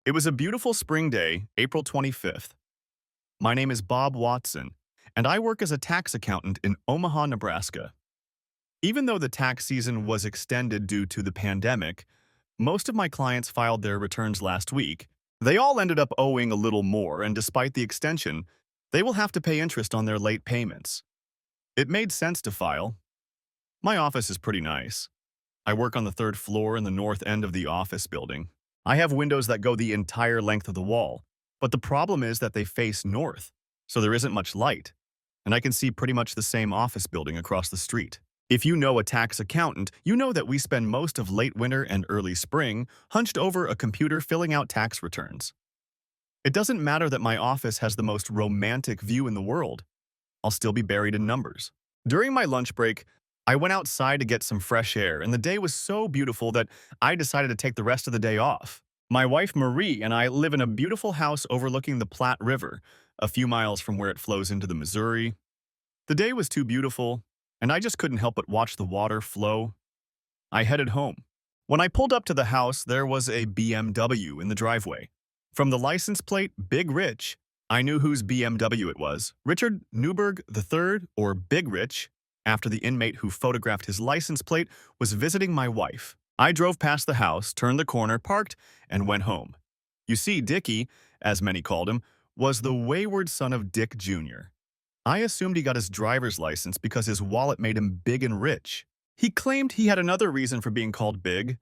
It was a beautiful spring day, April 25th. My name is Bob Watson, and I work as a tax accountant in Omaha, Nebraska. Even though the tax season was extended due to the pandemic, most of my clients filed their returns last week. They all ended up owing a little more, and despite the extension, they will have to pay interest on their late payments. It made sense to file. My office is pretty nice. I work on the third floor in the north end of the office building. I have windows that go the entire length of the wall, but the problem is that they face north, so there isn't much light, and I can see pretty much the same office building across the street. If you know a tax accountant, you know that we spend most of late winter and early spring hunched over a computer filling out tax returns. It doesn't matter that my office has the most romantic view in the world. I'll still be buried in numbers. During my lunch break, I went outside to get some fresh air, and the day was so beautiful that I decided to take the rest of the day off. My wife Marie and I live in a beautiful house overlooking the Platte River, a few miles from where it flows into the Missouri. The day was too beautiful, and I just couldn't help but watch the water flow. I headed home. When I pulled up to the house, there was a BMW in the driveway. From the license plate, Big Rich, I knew whose BMW it was. Richard Newberg III, or Big Rich, after the inmate who photographed his license plate was visiting my wife. I drove past the house, turned the corner, parked, and went home. You see, Dickie, as many called him, was the wayward son of Dick Jr. I assumed he got his driver's license because his wallet made him big and rich. He claimed he had another reason for being called big.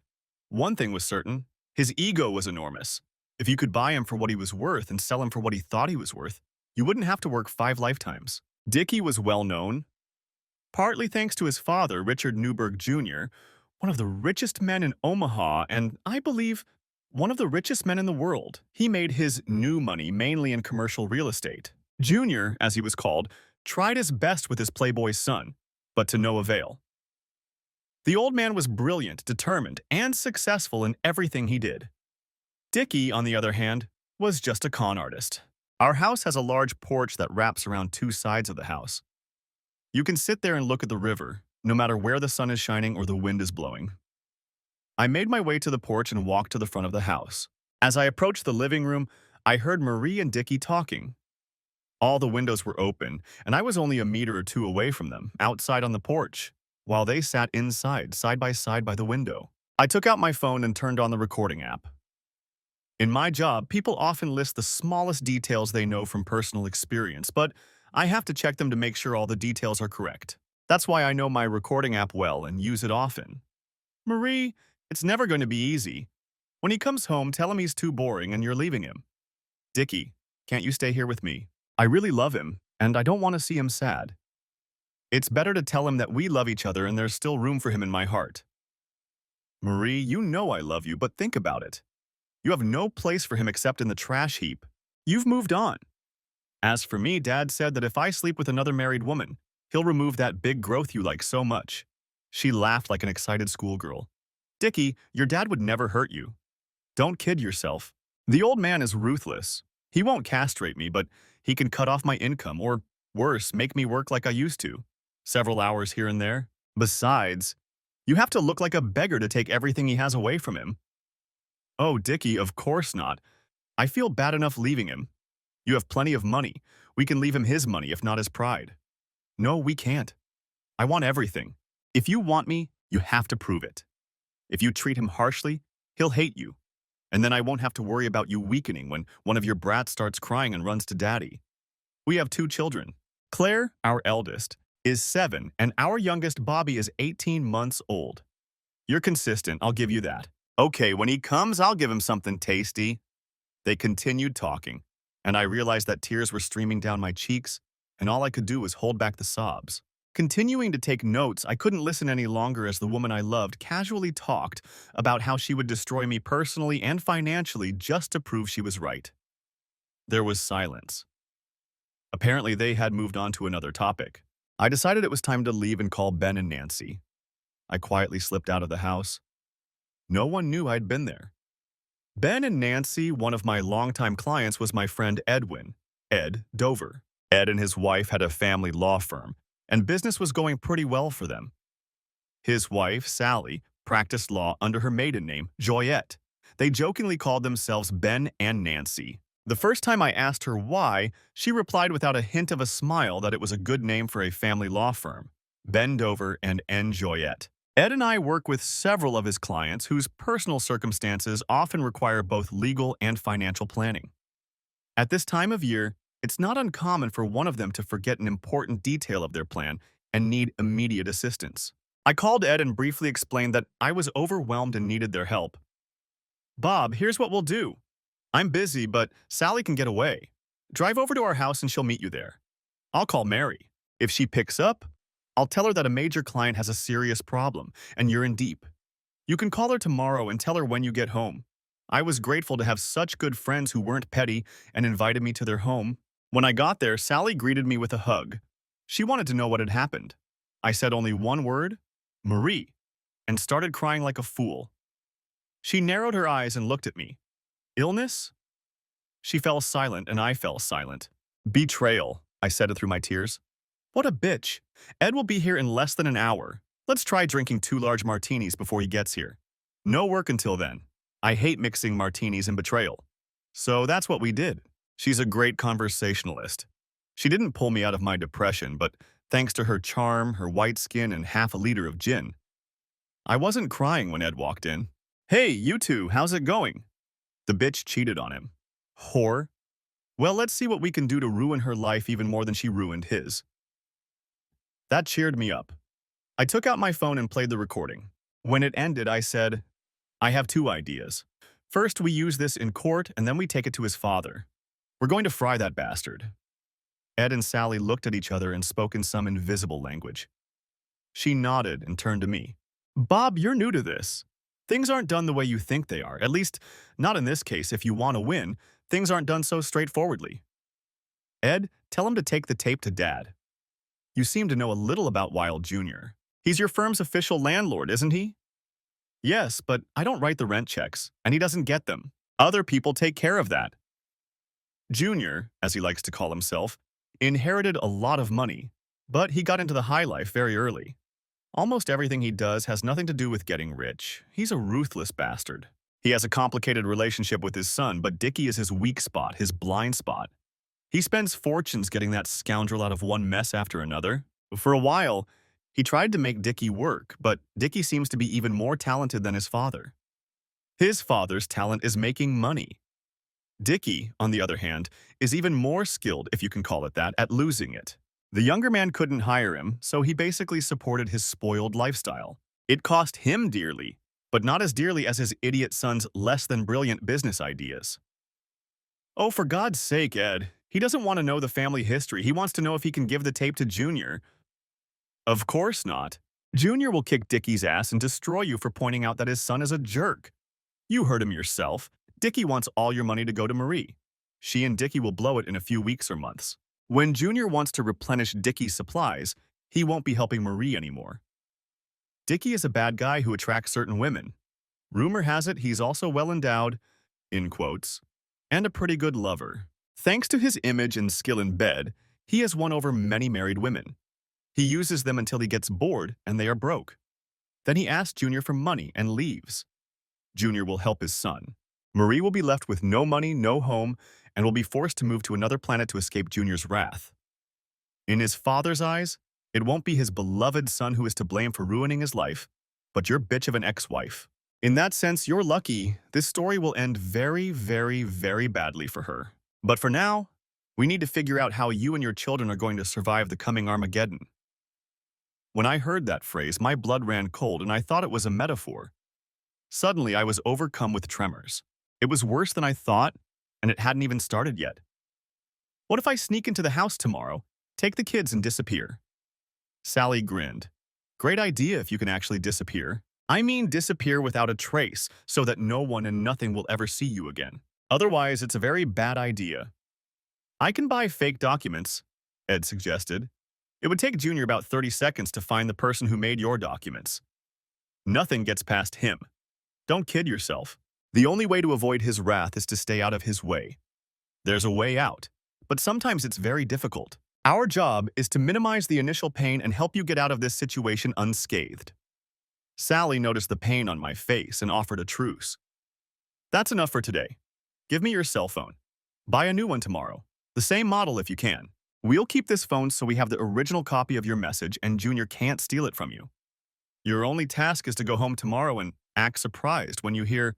One thing was certain, his ego was enormous. If you could buy him for what he was worth and sell him for what he thought he was worth, you wouldn't have to work 5 lifetimes. Dickie was well known, partly thanks to his father, Richard Newberg Jr., one of the richest men in Omaha and, I believe, one of the richest men in the world. He made his new money mainly in commercial real estate. Junior, as he was called, tried his best with his playboy son, but to no avail. The old man was brilliant, determined, and successful in everything he did. Dickie, on the other hand, was just a con artist. Our house has a large porch that wraps around 2 sides of the house. You can sit there and look at the river, no matter where the sun is shining or the wind is blowing. I made my way to the porch and walked to the front of the house. As I approached the living room, I heard Marie and Dickie talking. All the windows were open, and I was only a meter or 2 away from them, outside on the porch, while they sat inside, side by the window. I took out my phone and turned on the recording app. In my job, people often list the smallest details they know from personal experience, but I have to check them to make sure all the details are correct. That's why I know my recording app well and use it often. Marie, it's never going to be easy. When he comes home, tell him he's too boring and you're leaving him. Dickie, can't you stay here with me? I really love him, and I don't want to see him sad. It's better to tell him that we love each other and there's still room for him in my heart. Marie, you know I love you, but think about it. You have no place for him except in the trash heap. You've moved on. As for me, Dad said that if I sleep with another married woman, he'll remove that big growth you like so much. She laughed like an excited schoolgirl. Dickie, your dad would never hurt you. Don't kid yourself. The old man is ruthless. He won't castrate me, but he can cut off my income, or worse, make me work like I used to. Several hours here and there. Besides, you have to look like a beggar to take everything he has away from him. Oh, Dickie, of course not. I feel bad enough leaving him. You have plenty of money. We can leave him his money, if not his pride. No, we can't. I want everything. If you want me, you have to prove it. If you treat him harshly, he'll hate you. And then I won't have to worry about you weakening when one of your brats starts crying and runs to Daddy. We have 2 children. Claire, our eldest, is 7, and our youngest, Bobby, is 18 months old. You're consistent, I'll give you that. Okay, when he comes, I'll give him something tasty. They continued talking, and I realized that tears were streaming down my cheeks, and all I could do was hold back the sobs. Continuing to take notes, I couldn't listen any longer as the woman I loved casually talked about how she would destroy me personally and financially just to prove she was right. There was silence. Apparently, they had moved on to another topic. I decided it was time to leave and call Ben and Nancy. I quietly slipped out of the house. No one knew I'd been there. Ben and Nancy, one of my longtime clients, was my friend Edwin, Ed Dover. Ed and his wife had a family law firm, and business was going pretty well for them. His wife, Sally, practiced law under her maiden name, Joyette. They jokingly called themselves Ben and Nancy. The first time I asked her why, she replied without a hint of a smile that it was a good name for a family law firm, Ben Dover and N. Joyette. Ed and I work with several of his clients whose personal circumstances often require both legal and financial planning. At this time of year, it's not uncommon for one of them to forget an important detail of their plan and need immediate assistance. I called Ed and briefly explained that I was overwhelmed and needed their help. "Bob, here's what we'll do. I'm busy, but Sally can get away. Drive over to our house and she'll meet you there. I'll call Mary. If she picks up, I'll tell her that a major client has a serious problem and you're in deep. You can call her tomorrow and tell her when you get home." I was grateful to have such good friends who weren't petty and invited me to their home. When I got there, Sally greeted me with a hug. She wanted to know what had happened. I said only one word, "Marie," and started crying like a fool. She narrowed her eyes and looked at me. "Illness?" She fell silent and I fell silent. "Betrayal," I said it through my tears. "What a bitch. Ed will be here in less than an hour. Let's try drinking 2 large martinis before he gets here. No work until then. I hate mixing martinis and betrayal." So that's what we did. She's a great conversationalist. She didn't pull me out of my depression, but thanks to her charm, her white skin, and half a liter of gin, I wasn't crying when Ed walked in. "Hey, you two, how's it going?" The bitch cheated on him. Whore. Well, let's see what we can do to ruin her life even more than she ruined his. That cheered me up. I took out my phone and played the recording. When it ended, I said, "I have 2 ideas. First, we use this in court, and then we take it to his father. We're going to fry that bastard." Ed and Sally looked at each other and spoke in some invisible language. She nodded and turned to me. "Bob, you're new to this. Things aren't done the way you think they are. At least, not in this case. If you want to win, things aren't done so straightforwardly. Ed, tell him to take the tape to Dad. You seem to know a little about Wild Jr. He's your firm's official landlord, isn't he?" "Yes, but I don't write the rent checks, and he doesn't get them. Other people take care of that." Junior, as he likes to call himself, inherited a lot of money, but he got into the high life very early. Almost everything he does has nothing to do with getting rich. He's a ruthless bastard. He has a complicated relationship with his son, but Dickie is his weak spot, his blind spot. He spends fortunes getting that scoundrel out of one mess after another. For a while, he tried to make Dickie work, but Dickie seems to be even more talented than his father. His father's talent is making money. Dickie, on the other hand, is even more skilled, if you can call it that, at losing it. The younger man couldn't hire him, so he basically supported his spoiled lifestyle. It cost him dearly, but not as dearly as his idiot son's less-than-brilliant business ideas. Oh, for God's sake, Ed. He doesn't want to know the family history. He wants to know if he can give the tape to Junior. Of course not. Junior will kick Dickie's ass and destroy you for pointing out that his son is a jerk. You heard him yourself. Dickie wants all your money to go to Marie. She and Dickie will blow it in a few weeks or months. When Junior wants to replenish Dickie's supplies, he won't be helping Marie anymore. Dickie is a bad guy who attracts certain women. Rumor has it he's also well endowed, in quotes, and a pretty good lover. Thanks to his image and skill in bed, he has won over many married women. He uses them until he gets bored and they are broke. Then he asks Junior for money and leaves. Junior will help his son. Marie will be left with no money, no home, and will be forced to move to another planet to escape Junior's wrath. In his father's eyes, it won't be his beloved son who is to blame for ruining his life, but your bitch of an ex-wife. In that sense, you're lucky. This story will end very, very, very badly for her. But for now, we need to figure out how you and your children are going to survive the coming Armageddon. When I heard that phrase, my blood ran cold and I thought it was a metaphor. Suddenly, I was overcome with tremors. It was worse than I thought, and it hadn't even started yet. What if I sneak into the house tomorrow, take the kids, and disappear? Sally grinned. Great idea if you can actually disappear. I mean disappear without a trace, so that no one and nothing will ever see you again. Otherwise, it's a very bad idea. I can buy fake documents, Ed suggested. It would take Junior about 30 seconds to find the person who made your documents. Nothing gets past him. Don't kid yourself. The only way to avoid his wrath is to stay out of his way. There's a way out, but sometimes it's very difficult. Our job is to minimize the initial pain and help you get out of this situation unscathed. Sally noticed the pain on my face and offered a truce. That's enough for today. Give me your cell phone. Buy a new one tomorrow. The same model if you can. We'll keep this phone so we have the original copy of your message and Junior can't steal it from you. Your only task is to go home tomorrow and act surprised when you hear,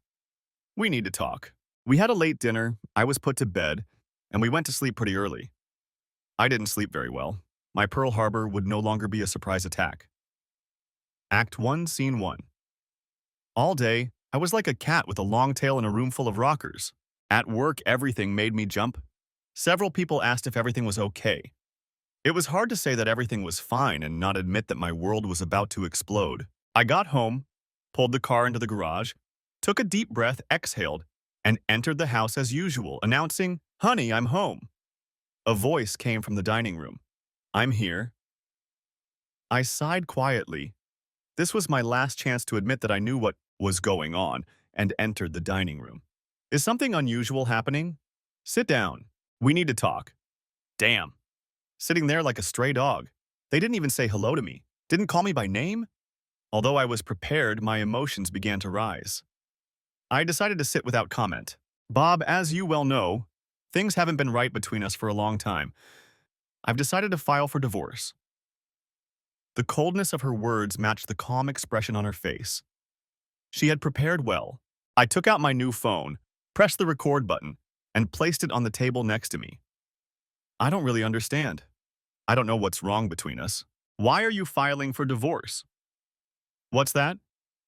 "We need to talk." We had a late dinner, I was put to bed, and we went to sleep pretty early. I didn't sleep very well. My Pearl Harbor would no longer be a surprise attack. Act 1, Scene 1. All day, I was like a cat with a long tail in a room full of rockers. At work, everything made me jump. Several people asked if everything was okay. It was hard to say that everything was fine and not admit that my world was about to explode. I got home, pulled the car into the garage, took a deep breath, exhaled, and entered the house as usual, announcing, "Honey, I'm home." A voice came from the dining room. "I'm here." I sighed quietly. This was my last chance to admit that I knew what was going on and entered the dining room. "Is something unusual happening?" "Sit down. We need to talk." Damn. Sitting there like a stray dog. They didn't even say hello to me. Didn't call me by name? Although I was prepared, my emotions began to rise. I decided to sit without comment. "Bob, as you well know, things haven't been right between us for a long time. I've decided to file for divorce." The coldness of her words matched the calm expression on her face. She had prepared well. I took out my new phone, pressed the record button, and placed it on the table next to me. "I don't really understand. I don't know what's wrong between us. Why are you filing for divorce?" "What's that?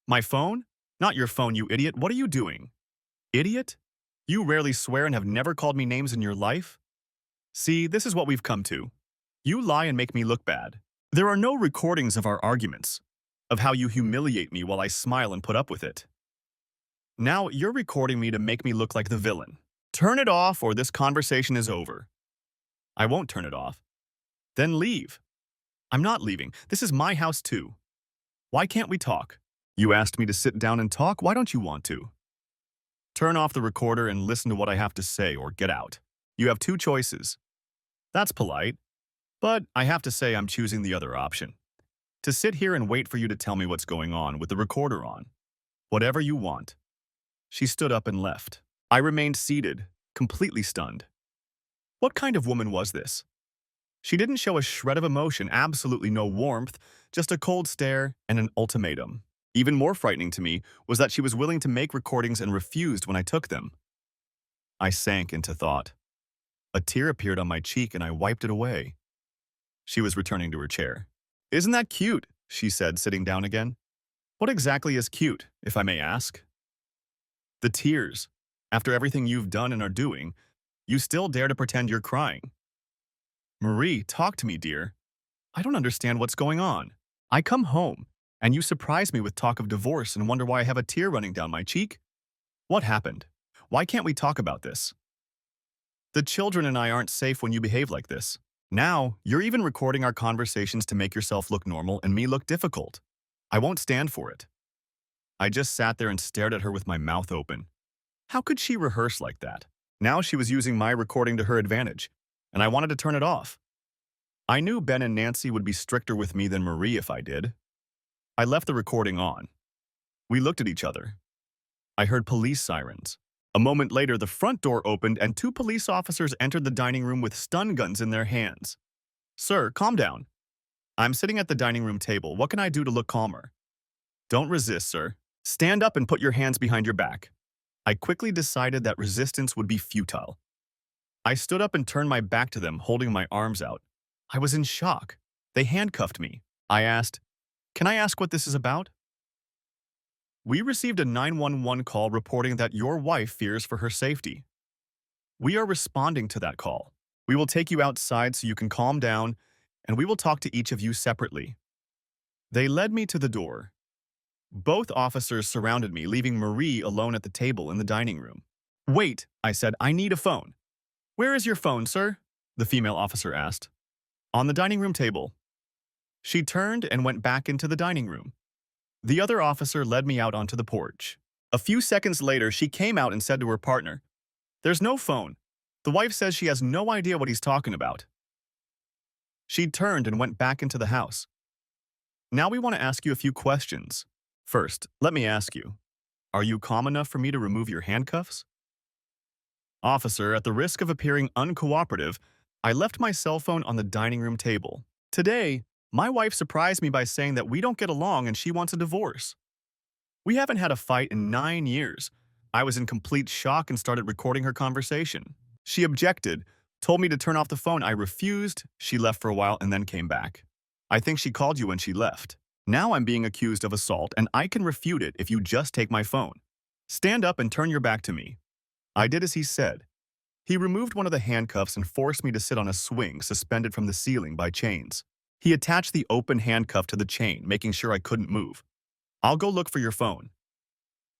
My phone? Not your phone, you idiot. What are you doing?" "Idiot? You rarely swear and have never called me names in your life? See, this is what we've come to. You lie and make me look bad. There are no recordings of our arguments, of how you humiliate me while I smile and put up with it. Now you're recording me to make me look like the villain. Turn it off or this conversation is over." "I won't turn it off." "Then leave." "I'm not leaving. This is my house too. Why can't we talk?" "You asked me to sit down and talk. Why don't you want to?" "Turn off the recorder and listen to what I have to say or get out. You have two choices." "That's polite, but I have to say I'm choosing the other option. To sit here and wait for you to tell me what's going on with the recorder on. Whatever you want." She stood up and left. I remained seated, completely stunned. What kind of woman was this? She didn't show a shred of emotion, absolutely no warmth, just a cold stare and an ultimatum. Even more frightening to me was that she was willing to make recordings and refused when I took them. I sank into thought. A tear appeared on my cheek and I wiped it away. She was returning to her chair. "Isn't that cute?" she said, sitting down again. "What exactly is cute, if I may ask?" "The tears. After everything you've done and are doing, you still dare to pretend you're crying." "Marie, talk to me, dear. I don't understand what's going on. I come home, and you surprise me with talk of divorce and wonder why I have a tear running down my cheek. What happened? Why can't we talk about this? The children and I aren't safe when you behave like this. Now, you're even recording our conversations to make yourself look normal and me look difficult. I won't stand for it." I just sat there and stared at her with my mouth open. How could she rehearse like that? Now she was using my recording to her advantage, and I wanted to turn it off. I knew Ben and Nancy would be stricter with me than Marie if I did. I left the recording on. We looked at each other. I heard police sirens. A moment later, the front door opened and two police officers entered the dining room with stun guns in their hands. "Sir, calm down. I'm sitting at the dining room table. What can I do to look calmer?" "Don't resist, sir. Stand up and put your hands behind your back." I quickly decided that resistance would be futile. I stood up and turned my back to them, holding my arms out. I was in shock. They handcuffed me. I asked, "Can I ask what this is about?" "We received a 911 call reporting that your wife fears for her safety. We are responding to that call. We will take you outside so you can calm down, and we will talk to each of you separately." They led me to the door. Both officers surrounded me, leaving Marie alone at the table in the dining room. "Wait," I said, "I need a phone." "Where is your phone, sir?" the female officer asked. "On the dining room table." She turned and went back into the dining room. The other officer led me out onto the porch. A few seconds later, she came out and said to her partner, "There's no phone. The wife says she has no idea what he's talking about." She turned and went back into the house. "Now we want to ask you a few questions. First, let me ask you, Are you calm enough for me to remove your handcuffs? Officer, at the risk of appearing uncooperative, I left my cell phone on the dining room table. Today, my wife surprised me by saying that we don't get along and she wants a divorce. We haven't had a fight in 9 years. I was in complete shock and started recording her conversation. She objected, told me to turn off the phone. I refused. She left for a while and then came back. I think she called you when she left. Now I'm being accused of assault and I can refute it if you just take my phone. Stand up and turn your back to me. I did as he said. He removed one of the handcuffs and forced me to sit on a swing suspended from the ceiling by chains. He attached the open handcuff to the chain, making sure I couldn't move. I'll go look for your phone.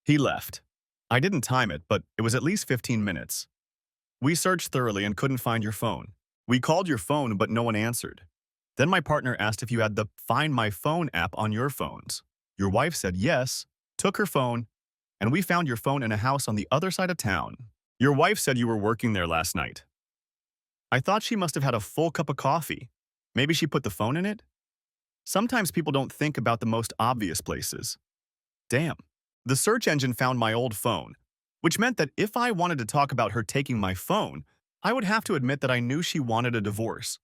He left. I didn't time it, but it was at least 15 minutes. We searched thoroughly and couldn't find your phone. We called your phone, but no one answered. Then my partner asked if you had the Find My Phone app on your phones. Your wife said yes, took her phone, and we found your phone in a house on the other side of town. Your wife said you were working there last night. I thought she must have had a full cup of coffee. Maybe she put the phone in it? Sometimes people don't think about the most obvious places. Damn. The search engine found my old phone, which meant that if I wanted to talk about her taking my phone, I would have to admit that I knew she wanted a divorce.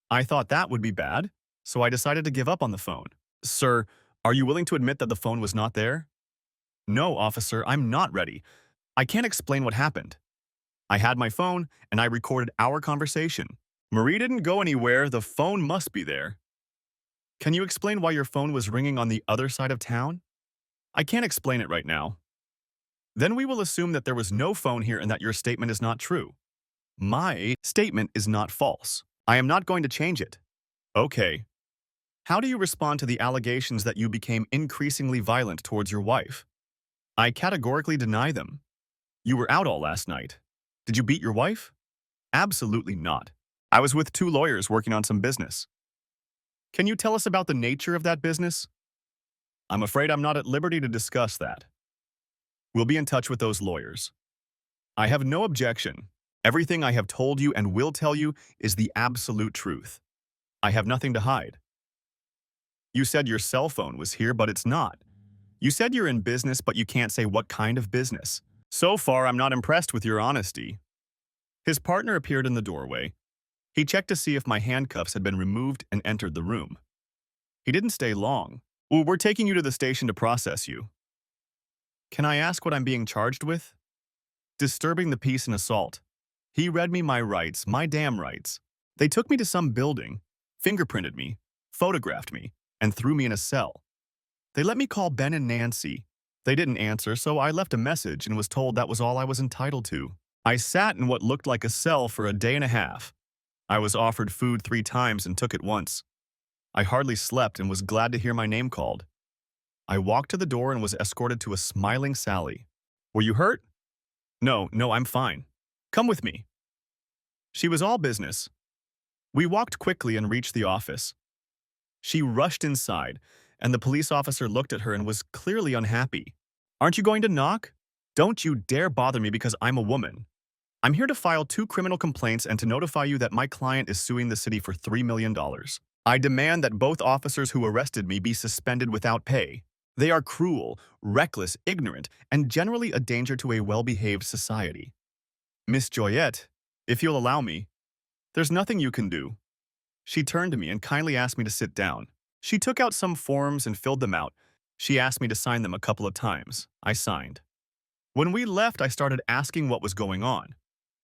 I thought that would be bad, so I decided to give up on the phone. Sir, are you willing to admit that the phone was not there? No, officer, I'm not ready. I can't explain what happened. I had my phone, and I recorded our conversation. Marie didn't go anywhere. The phone must be there. Can you explain why your phone was ringing on the other side of town? I can't explain it right now. Then we will assume that there was no phone here and that your statement is not true. My statement is not false. I am not going to change it. Okay. How do you respond to the allegations that you became increasingly violent towards your wife? I categorically deny them. You were out all last night. Did you beat your wife? Absolutely not. I was with 2 lawyers working on some business. Can you tell us about the nature of that business? I'm afraid I'm not at liberty to discuss that. We'll be in touch with those lawyers. I have no objection. Everything I have told you and will tell you is the absolute truth. I have nothing to hide. You said your cell phone was here, but it's not. You said you're in business, but you can't say what kind of business. So far, I'm not impressed with your honesty. His partner appeared in the doorway. He checked to see if my handcuffs had been removed and entered the room. He didn't stay long. Well, we're taking you to the station to process you. Can I ask what I'm being charged with? Disturbing the peace and assault. He read me my rights, my damn rights. They took me to some building, fingerprinted me, photographed me, and threw me in a cell. They let me call Ben and Nancy. They didn't answer, so I left a message and was told that was all I was entitled to. I sat in what looked like a cell for a day and a half. I was offered food 3 times and took it once. I hardly slept and was glad to hear my name called. I walked to the door and was escorted to a smiling Sally. Were you hurt? No, I'm fine. Come with me. She was all business. We walked quickly and reached the office. She rushed inside, and the police officer looked at her and was clearly unhappy. Aren't you going to knock? Don't you dare bother me because I'm a woman. I'm here to file 2 criminal complaints and to notify you that my client is suing the city for $3 million. I demand that both officers who arrested me be suspended without pay. They are cruel, reckless, ignorant, and generally a danger to a well-behaved society. Miss Joyette, if you'll allow me, there's nothing you can do. She turned to me and kindly asked me to sit down. She took out some forms and filled them out. She asked me to sign them a couple of times. I signed. When we left, I started asking what was going on.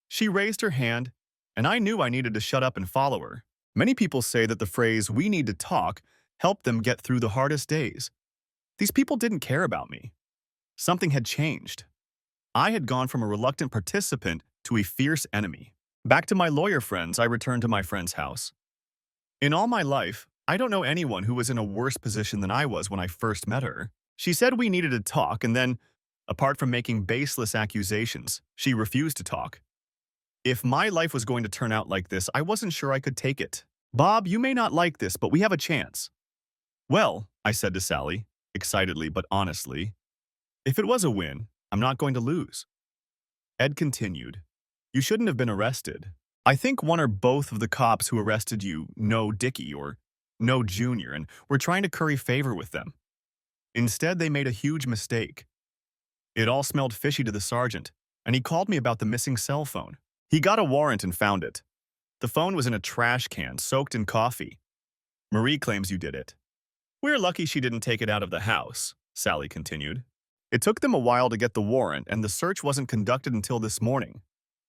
She raised her hand, and I knew I needed to shut up and follow her. Many people say that the phrase, "we need to talk," helped them get through the hardest days. These people didn't care about me. Something had changed. I had gone from a reluctant participant to a fierce enemy. Back to my lawyer friends, I returned to my friend's house. In all my life, I don't know anyone who was in a worse position than I was when I first met her. She said we needed to talk, and then, apart from making baseless accusations, she refused to talk. If my life was going to turn out like this, I wasn't sure I could take it. Bob, you may not like this, but we have a chance. Well, I said to Sally, excitedly but honestly, if it was a win, I'm not going to lose. Ed continued, you shouldn't have been arrested. I think one or both of the cops who arrested you know Dickie or know Junior and were trying to curry favor with them. Instead, they made a huge mistake. It all smelled fishy to the sergeant, and he called me about the missing cell phone. He got a warrant and found it. The phone was in a trash can, soaked in coffee. Marie claims you did it. We're lucky she didn't take it out of the house, Sally continued. It took them a while to get the warrant, and the search wasn't conducted until this morning.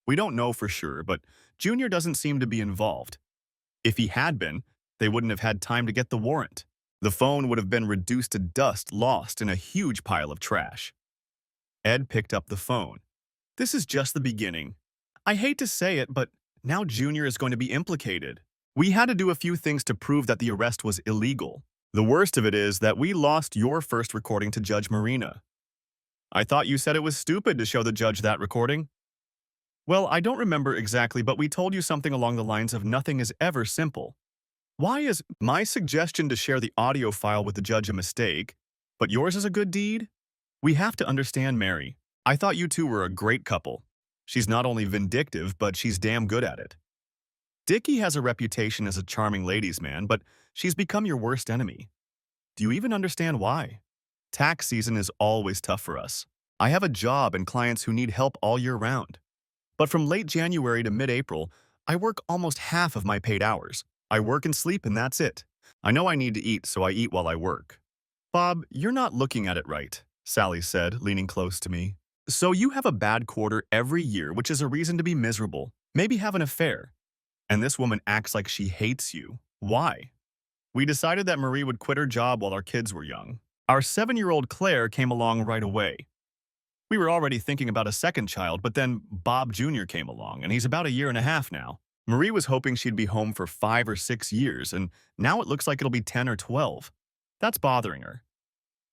We don't know for sure, but Junior doesn't seem to be involved. If he had been, they wouldn't have had time to get the warrant. The phone would have been reduced to dust, lost in a huge pile of trash. Ed picked up the phone. This is just the beginning. I hate to say it, but now Junior is going to be implicated. We had to do a few things to prove that the arrest was illegal. The worst of it is that we lost your first recording to Judge Marina. I thought you said it was stupid to show the judge that recording. Well, I don't remember exactly, but we told you something along the lines of nothing is ever simple. Why is my suggestion to share the audio file with the judge a mistake, but yours is a good deed? We have to understand Mary. I thought you two were a great couple. She's not only vindictive, but she's damn good at it. Dickie has a reputation as a charming ladies' man, but she's become your worst enemy. Do you even understand why? Tax season is always tough for us. I have a job and clients who need help all year round. But from late January to mid-April, I work almost half of my paid hours. I work and sleep and that's it. I know I need to eat, so I eat while I work. Bob, you're not looking at it right, Sally said, leaning close to me. So you have a bad quarter every year, which is a reason to be miserable. Maybe have an affair. And this woman acts like she hates you. Why? We decided that Marie would quit her job while our kids were young. Our 7-year-old Claire came along right away. We were already thinking about a second child, but then Bob Jr. came along, and he's about 1.5 years now. Marie was hoping she'd be home for 5 or 6 years, and now it looks like it'll be 10 or 12. That's bothering her.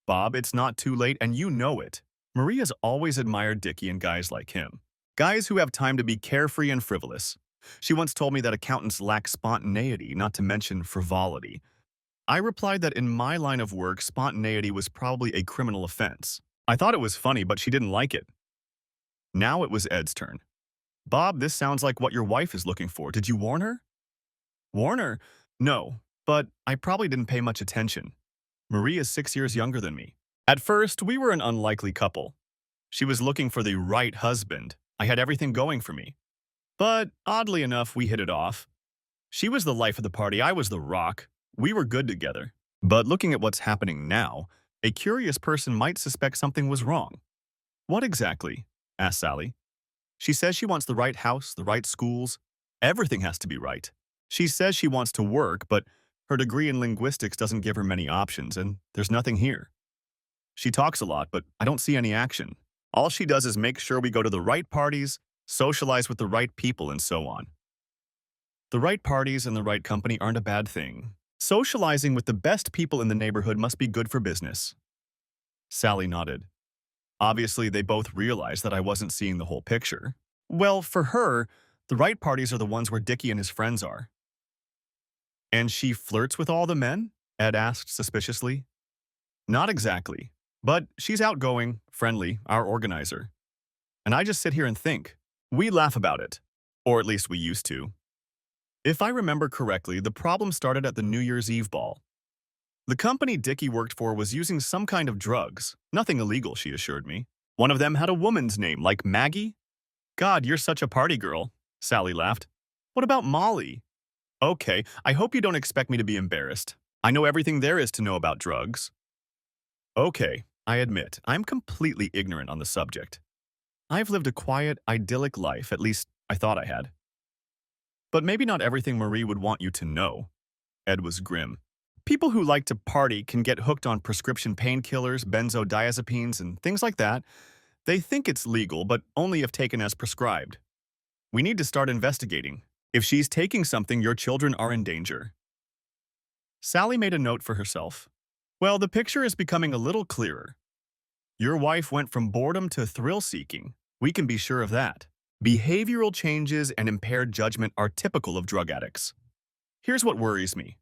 Bob, it's not too late, and you know it. Marie has always admired Dickie and guys like him. Guys who have time to be carefree and frivolous. She once told me that accountants lack spontaneity, not to mention frivolity. I replied that in my line of work, spontaneity was probably a criminal offense. I thought it was funny, but she didn't like it. Now it was Ed's turn. Bob, this sounds like what your wife is looking for. Did you warn her? Warn her? No, but I probably didn't pay much attention. Marie is 6 years younger than me. At first, we were an unlikely couple. She was looking for the right husband. I had everything going for me. But oddly enough, we hit it off. She was the life of the party, I was the rock. We were good together. But looking at what's happening now, a curious person might suspect something was wrong. What exactly? Asked Sally. She says she wants the right house, the right schools. Everything has to be right. She says she wants to work, but her degree in linguistics doesn't give her many options, and there's nothing here. She talks a lot, but I don't see any action. All she does is make sure we go to the right parties, socialize with the right people, and so on. The right parties and the right company aren't a bad thing. Socializing with the best people in the neighborhood must be good for business. Sally nodded. Obviously, they both realized that I wasn't seeing the whole picture. Well, for her, the right parties are the ones where Dickie and his friends are. And she flirts with all the men? Ed asked suspiciously. Not exactly, but she's outgoing, friendly, our organizer. And I just sit here and think. We laugh about it. Or at least we used to. If I remember correctly, the problem started at the New Year's Eve ball. The company Dickie worked for was using some kind of drugs. Nothing illegal, she assured me. One of them had a woman's name, like Maggie. God, you're such a party girl, Sally laughed. What about Molly? Okay, I hope you don't expect me to be embarrassed. I know everything there is to know about drugs. Okay, I admit, I'm completely ignorant on the subject. I've lived a quiet, idyllic life, at least I thought I had. But maybe not everything Marie would want you to know. Ed was grim. People who like to party can get hooked on prescription painkillers, benzodiazepines, and things like that. They think it's legal, but only if taken as prescribed. We need to start investigating. If she's taking something, your children are in danger. Sally made a note for herself. Well, the picture is becoming a little clearer. Your wife went from boredom to thrill-seeking. We can be sure of that. Behavioral changes and impaired judgment are typical of drug addicts. Here's what worries me.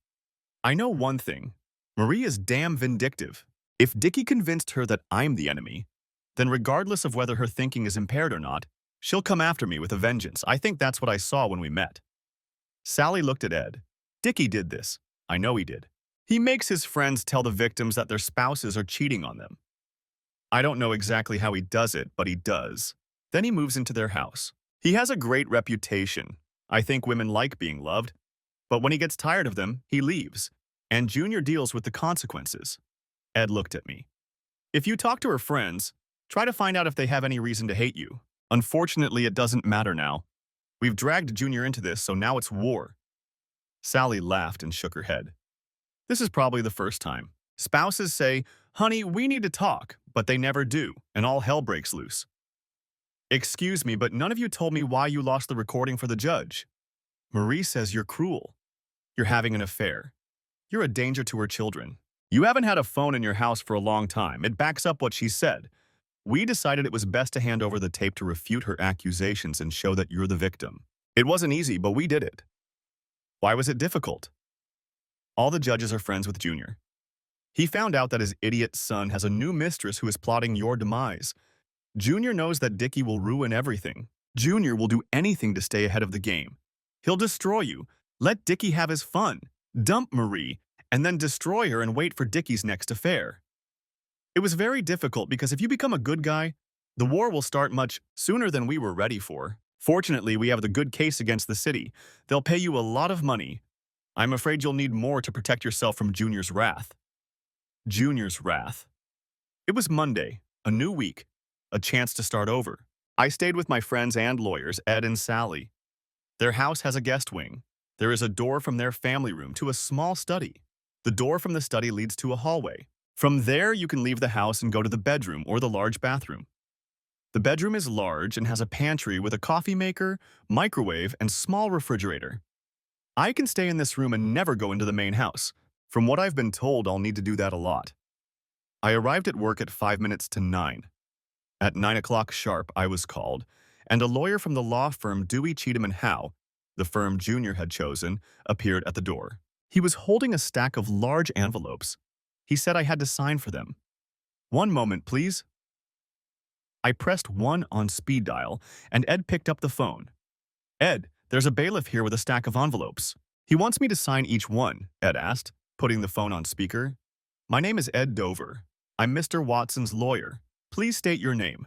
I know one thing. Marie is damn vindictive. If Dickie convinced her that I'm the enemy, then regardless of whether her thinking is impaired or not, she'll come after me with a vengeance. I think that's what I saw when we met. Sally looked at Ed. Dickie did this. I know he did. He makes his friends tell the victims that their spouses are cheating on them. I don't know exactly how he does it, but he does. Then he moves into their house. He has a great reputation. I think women like being loved. But when he gets tired of them, he leaves. And Junior deals with the consequences. Ed looked at me. If you talk to her friends, try to find out if they have any reason to hate you. Unfortunately, it doesn't matter now. We've dragged Junior into this, so now it's war. Sally laughed and shook her head. This is probably the first time. Spouses say, honey, we need to talk, but they never do, and all hell breaks loose. Excuse me, but none of you told me why you lost the recording for the judge. Marie says you're cruel. You're having an affair. You're a danger to her children. You haven't had a phone in your house for a long time. It backs up what she said. We decided it was best to hand over the tape to refute her accusations and show that you're the victim. It wasn't easy, but we did it. Why was it difficult? All the judges are friends with Junior. He found out that his idiot son has a new mistress who is plotting your demise. Junior knows that Dickie will ruin everything. Junior will do anything to stay ahead of the game. He'll destroy you. Let Dickie have his fun. Dump Marie, and then destroy her and wait for Dickie's next affair. It was very difficult because if you become a good guy, the war will start much sooner than we were ready for. Fortunately, we have the good case against the city. They'll pay you a lot of money. I'm afraid you'll need more to protect yourself from Junior's wrath. Junior's wrath. It was Monday, a new week, a chance to start over. I stayed with my friends and lawyers, Ed and Sally. Their house has a guest wing. There is a door from their family room to a small study. The door from the study leads to a hallway. From there, you can leave the house and go to the bedroom or the large bathroom. The bedroom is large and has a pantry with a coffee maker, microwave, and small refrigerator. I can stay in this room and never go into the main house. From what I've been told, I'll need to do that a lot. I arrived at work at 5 minutes to 9. At 9 o'clock sharp, I was called, and a lawyer from the law firm Dewey, Cheatham and Howe, the firm Junior had chosen, appeared at the door. He was holding a stack of large envelopes. He said I had to sign for them. One moment, please. I pressed 1 on speed dial, and Ed picked up the phone. Ed, there's a bailiff here with a stack of envelopes. He wants me to sign each one, Ed asked, putting the phone on speaker. My name is Ed Dover. I'm Mr. Watson's lawyer. Please state your name.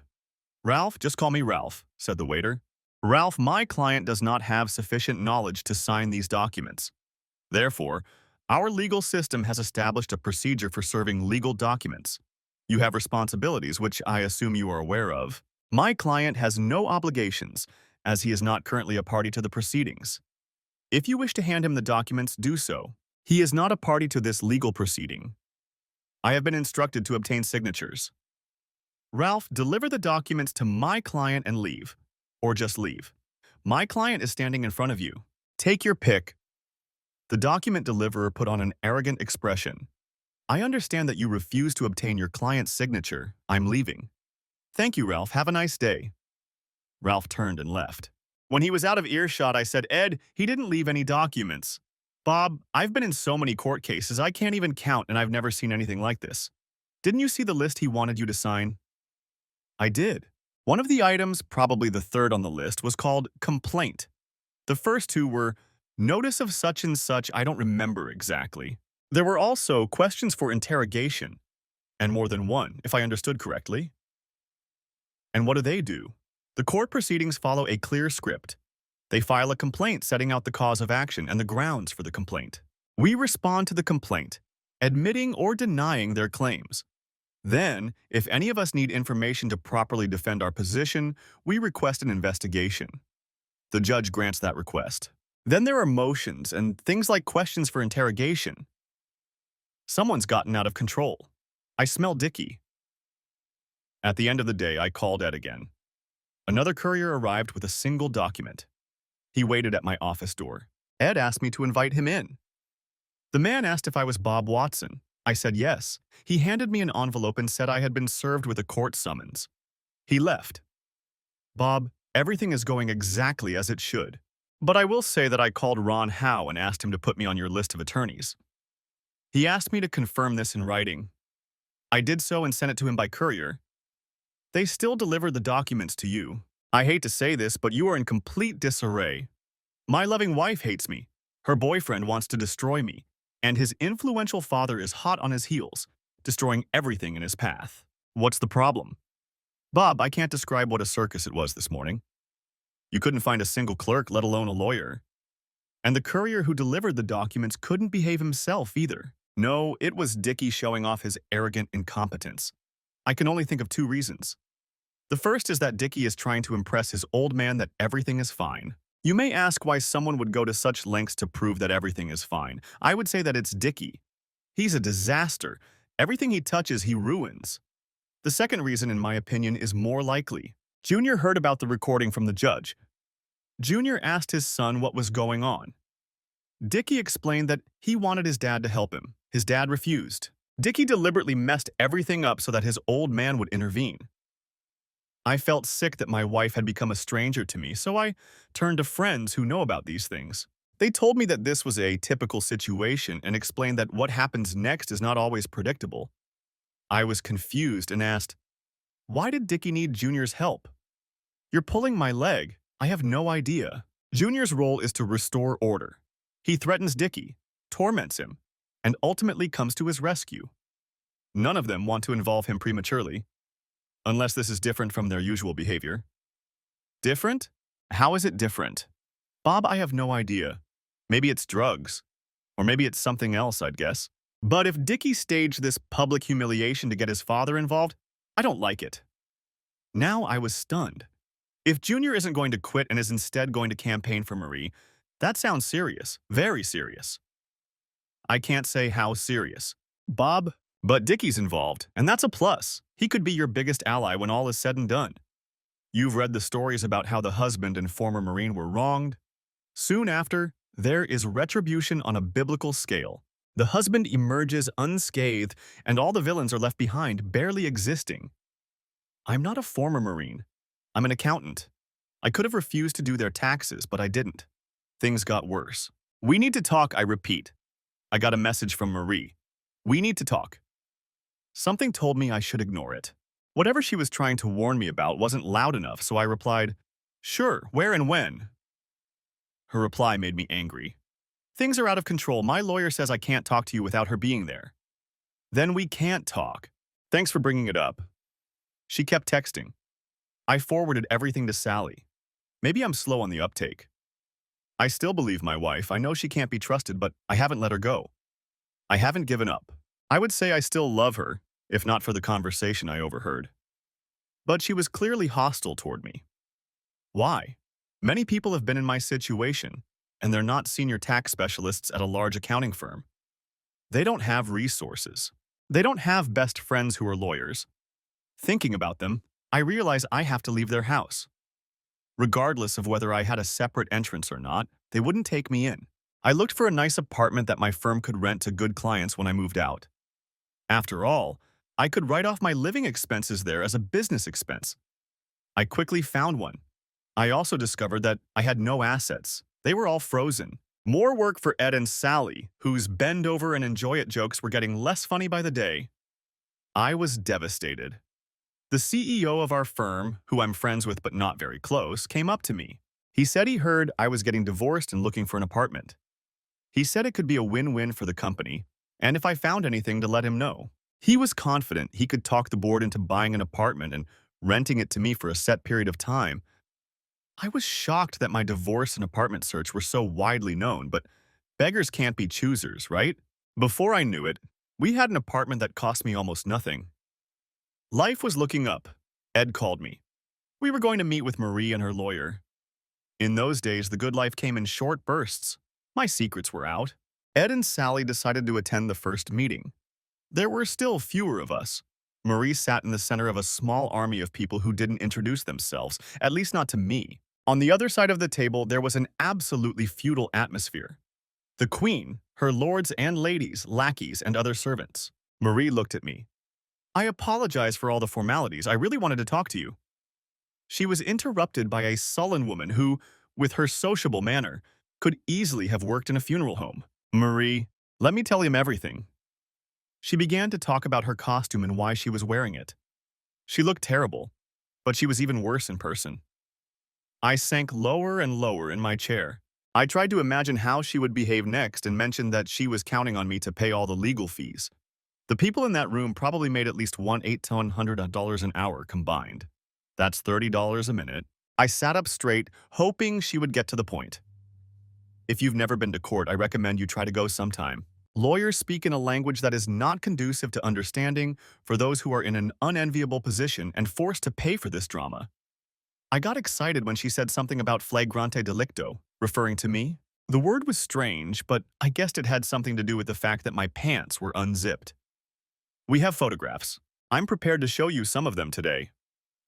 Ralph, just call me Ralph, said the waiter. Ralph, my client does not have sufficient knowledge to sign these documents. Therefore, our legal system has established a procedure for serving legal documents. You have responsibilities, which I assume you are aware of. My client has no obligations, as he is not currently a party to the proceedings. If you wish to hand him the documents, do so. He is not a party to this legal proceeding. I have been instructed to obtain signatures. Ralph, deliver the documents to my client and leave. Or just leave. My client is standing in front of you. Take your pick. The document deliverer put on an arrogant expression. I understand that you refuse to obtain your client's signature. I'm leaving. Thank you, Ralph. Have a nice day. Ralph turned and left. When he was out of earshot, I said, Ed, he didn't leave any documents. Bob, I've been in so many court cases, I can't even count, and I've never seen anything like this. Didn't you see the list he wanted you to sign? I did. One of the items, probably the third on the list, was called complaint. The first two were notice of such and such, I don't remember exactly. There were also questions for interrogation, and more than one, if I understood correctly. And what do? The court proceedings follow a clear script. They file a complaint setting out the cause of action and the grounds for the complaint. We respond to the complaint, admitting or denying their claims. Then, if any of us need information to properly defend our position, we request an investigation. The judge grants that request. Then there are motions and things like questions for interrogation. Someone's gotten out of control. I smell Dickie. At the end of the day, I called Ed again. Another courier arrived with a single document. He waited at my office door. Ed asked me to invite him in. The man asked if I was Bob Watson. I said yes. He handed me an envelope and said I had been served with a court summons. He left. Bob, everything is going exactly as it should. But I will say that I called Ron Howe and asked him to put me on your list of attorneys. He asked me to confirm this in writing. I did so and sent it to him by courier. They still delivered the documents to you. I hate to say this, but you are in complete disarray. My loving wife hates me. Her boyfriend wants to destroy me. And his influential father is hot on his heels, destroying everything in his path. What's the problem? Bob, I can't describe what a circus it was this morning. You couldn't find a single clerk, let alone a lawyer. And the courier who delivered the documents couldn't behave himself either. No, it was Dickie showing off his arrogant incompetence. I can only think of two reasons. The first is that Dickie is trying to impress his old man that everything is fine. You may ask why someone would go to such lengths to prove that everything is fine. I would say that it's Dickie. He's a disaster. Everything he touches, he ruins. The second reason, in my opinion, is more likely. Junior heard about the recording from the judge. Junior asked his son what was going on. Dickie explained that he wanted his dad to help him. His dad refused. Dickie deliberately messed everything up so that his old man would intervene. I felt sick that my wife had become a stranger to me, so I turned to friends who know about these things. They told me that this was a typical situation and explained that what happens next is not always predictable. I was confused and asked, "Why did Dickie need Junior's help?" "You're pulling my leg. I have no idea." Junior's role is to restore order. He threatens Dickie, torments him, and ultimately comes to his rescue. None of them want to involve him prematurely, unless this is different from their usual behavior. Different? How is it different? Bob, I have no idea. Maybe it's drugs. Or maybe it's something else, I'd guess. But if Dickie staged this public humiliation to get his father involved, I don't like it. Now I was stunned. If Junior isn't going to quit and is instead going to campaign for Marie, that sounds serious, very serious. I can't say how serious. Bob, but Dickie's involved, and that's a plus. He could be your biggest ally when all is said and done. You've read the stories about how the husband and former Marine were wronged. Soon after, there is retribution on a biblical scale. The husband emerges unscathed, and all the villains are left behind, barely existing. I'm not a former Marine. I'm an accountant. I could have refused to do their taxes, but I didn't. Things got worse. "We need to talk," I repeat. I got a message from Marie. "We need to talk." Something told me I should ignore it. Whatever she was trying to warn me about wasn't loud enough, so I replied, "Sure, where and when?" Her reply made me angry. "Things are out of control. My lawyer says I can't talk to you without her being there." "Then we can't talk. Thanks for bringing it up." She kept texting. I forwarded everything to Sally. Maybe I'm slow on the uptake. I still believe my wife. I know she can't be trusted, but I haven't let her go. I haven't given up. I would say I still love her, if not for the conversation I overheard. But she was clearly hostile toward me. Why? Many people have been in my situation, and they're not senior tax specialists at a large accounting firm. They don't have resources. They don't have best friends who are lawyers. Thinking about them, I realize I have to leave their house. Regardless of whether I had a separate entrance or not, they wouldn't take me in. I looked for a nice apartment that my firm could rent to good clients when I moved out. After all, I could write off my living expenses there as a business expense. I quickly found one. I also discovered that I had no assets. They were all frozen. More work for Ed and Sally, whose bend over and enjoy it jokes were getting less funny by the day. I was devastated. The CEO of our firm, who I'm friends with but not very close, came up to me. He said he heard I was getting divorced and looking for an apartment. He said it could be a win-win for the company, and if I found anything to let him know. He was confident he could talk the board into buying an apartment and renting it to me for a set period of time. I was shocked that my divorce and apartment search were so widely known, but beggars can't be choosers, right? Before I knew it, we had an apartment that cost me almost nothing. Life was looking up. Ed called me. We were going to meet with Marie and her lawyer. In those days, the good life came in short bursts. My secrets were out. Ed and Sally decided to attend the first meeting. There were still fewer of us. Marie sat in the center of a small army of people who didn't introduce themselves, at least not to me. On the other side of the table, there was an absolutely feudal atmosphere. The queen, her lords and ladies, lackeys, and other servants. Marie looked at me. "I apologize for all the formalities. I really wanted to talk to you." She was interrupted by a sullen woman who, with her sociable manner, could easily have worked in a funeral home. "Marie, let me tell him everything." She began to talk about her costume and why she was wearing it. She looked terrible, but she was even worse in person. I sank lower and lower in my chair. I tried to imagine how she would behave next and mentioned that she was counting on me to pay all the legal fees. The people in that room probably made at least to $100 an hour combined. That's $30 a minute. I sat up straight, hoping she would get to the point. If you've never been to court, I recommend you try to go sometime. Lawyers speak in a language that is not conducive to understanding for those who are in an unenviable position and forced to pay for this drama. I got excited when she said something about flagrante delicto, referring to me. The word was strange, but I guessed it had something to do with the fact that my pants were unzipped. We have photographs. I'm prepared to show you some of them today.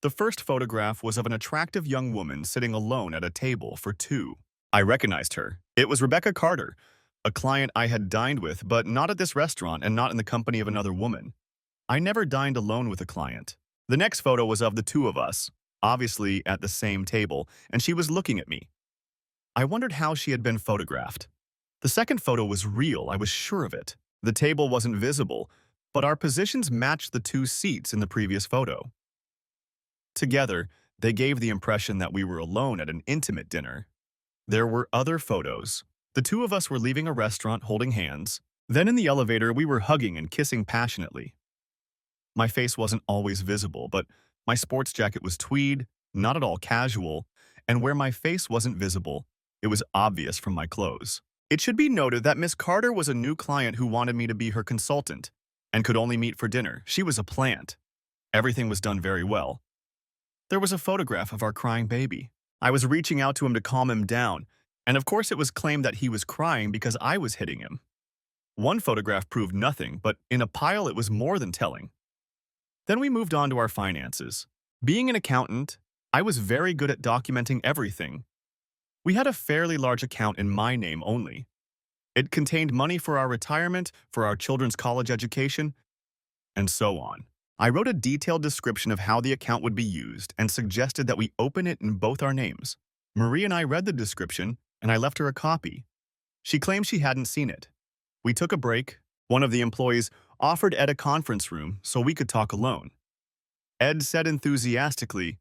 The first photograph was of an attractive young woman sitting alone at a table for two. I recognized her. It was Rebecca Carter, a client I had dined with, but not at this restaurant and not in the company of another woman. I never dined alone with a client. The next photo was of the two of us, obviously at the same table, and she was looking at me. I wondered how she had been photographed. The second photo was real, I was sure of it. The table wasn't visible, but our positions matched the two seats in the previous photo. Together, they gave the impression that we were alone at an intimate dinner. There were other photos. The two of us were leaving a restaurant holding hands. Then in the elevator, we were hugging and kissing passionately. My face wasn't always visible, but my sports jacket was tweed, not at all casual, and where my face wasn't visible, it was obvious from my clothes. It should be noted that Miss Carter was a new client who wanted me to be her consultant and could only meet for dinner. She was a plant. Everything was done very well. There was a photograph of our crying baby. I was reaching out to him to calm him down, and of course it was claimed that he was crying because I was hitting him. One photograph proved nothing, but in a pile it was more than telling. Then we moved on to our finances. Being an accountant, I was very good at documenting everything. We had a fairly large account in my name only. It contained money for our retirement, for our children's college education, and so on. I wrote a detailed description of how the account would be used and suggested that we open it in both our names. Marie and I read the description, and I left her a copy. She claimed she hadn't seen it. We took a break. One of the employees offered Ed a conference room so we could talk alone. Ed said enthusiastically,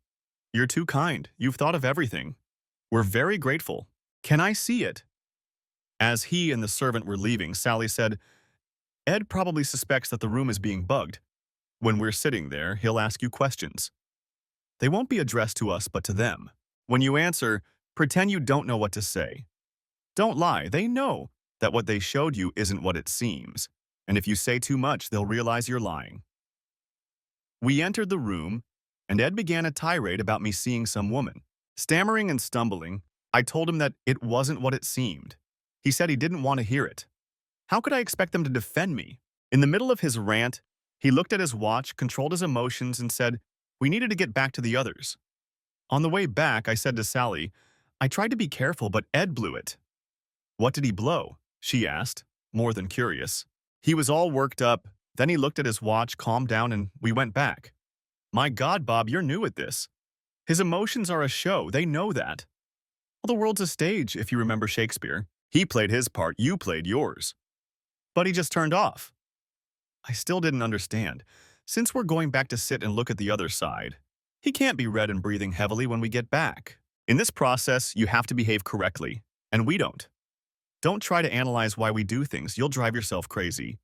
"You're too kind. You've thought of everything. We're very grateful. Can I see it?" As he and the servant were leaving, Sally said, "Ed probably suspects that the room is being bugged. When we're sitting there, he'll ask you questions. They won't be addressed to us but to them. When you answer, pretend you don't know what to say. Don't lie. They know that what they showed you isn't what it seems. And if you say too much, they'll realize you're lying." We entered the room, and Ed began a tirade about me seeing some woman. Stammering and stumbling, I told him that it wasn't what it seemed. He said he didn't want to hear it. How could I expect them to defend me? In the middle of his rant, he looked at his watch, controlled his emotions, and said, we needed to get back to the others. On the way back, I said to Sally, I tried to be careful, but Ed blew it. What did he blow? She asked, more than curious. He was all worked up. Then he looked at his watch, calmed down, and we went back. My God, Bob, you're new at this. His emotions are a show. They know that. Well, the world's a stage, if you remember Shakespeare. He played his part, you played yours. But he just turned off. I still didn't understand. Since we're going back to sit and look at the other side, he can't be red and breathing heavily when we get back. In this process, you have to behave correctly, and we don't. Don't try to analyze why we do things. You'll drive yourself crazy.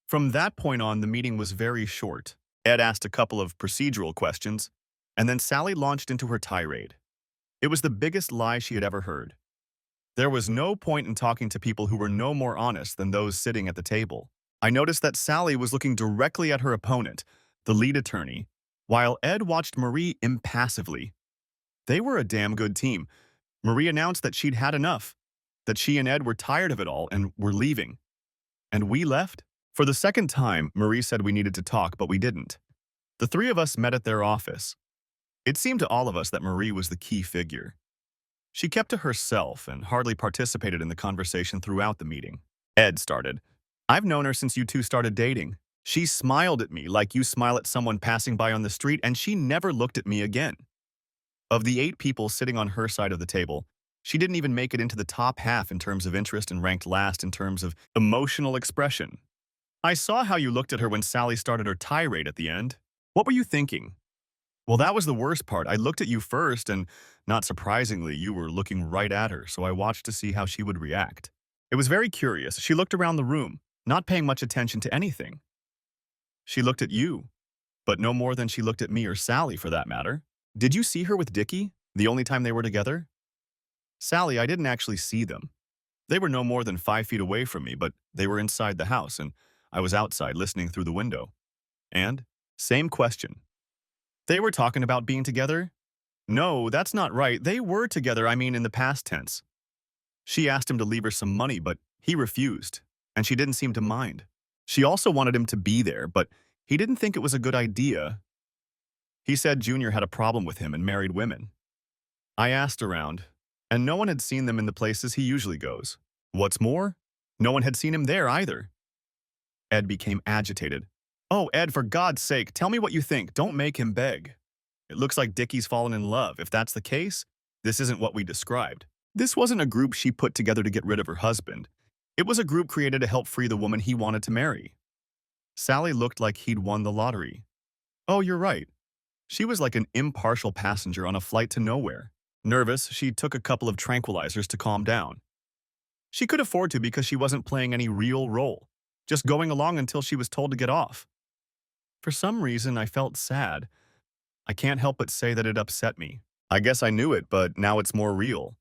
From that point on, the meeting was very short. Ed asked a couple of procedural questions, and then Sally launched into her tirade. It was the biggest lie she had ever heard. There was no point in talking to people who were no more honest than those sitting at the table. I noticed that Sally was looking directly at her opponent, the lead attorney, while Ed watched Marie impassively. They were a damn good team. Marie announced that she'd had enough, that she and Ed were tired of it all and were leaving. And we left? For the second time, Marie said we needed to talk, but we didn't. The three of us met at their office. It seemed to all of us that Marie was the key figure. She kept to herself and hardly participated in the conversation throughout the meeting. Ed started. I've known her since you two started dating. She smiled at me like you smile at someone passing by on the street, and she never looked at me again. Of the 8 people sitting on her side of the table, she didn't even make it into the top half in terms of interest and ranked last in terms of emotional expression. I saw how you looked at her when Sally started her tirade at the end. What were you thinking? Well, that was the worst part. I looked at you first, and not surprisingly, you were looking right at her, so I watched to see how she would react. It was very curious. She looked around the room, not paying much attention to anything. She looked at you, but no more than she looked at me or Sally for that matter. Did you see her with Dickie the only time they were together? Sally, I didn't actually see them. They were no more than 5 feet away from me, but they were inside the house and I was outside listening through the window. And? Same question. They were talking about being together? No, that's not right. They were together, I mean in the past tense. She asked him to leave her some money, but he refused, and she didn't seem to mind. She also wanted him to be there, but he didn't think it was a good idea. He said Junior had a problem with him and married women. I asked around, and no one had seen them in the places he usually goes. What's more, no one had seen him there either. Ed became agitated. Oh, Ed, for God's sake, tell me what you think. Don't make him beg. It looks like Dickie's fallen in love. If that's the case, this isn't what we described. This wasn't a group she put together to get rid of her husband. It was a group created to help free the woman he wanted to marry. Sally looked like he'd won the lottery. Oh, you're right. She was like an impartial passenger on a flight to nowhere. Nervous, she took a couple of tranquilizers to calm down. She could afford to because she wasn't playing any real role, just going along until she was told to get off. For some reason, I felt sad. I can't help but say that it upset me. I guess I knew it, but now it's more real.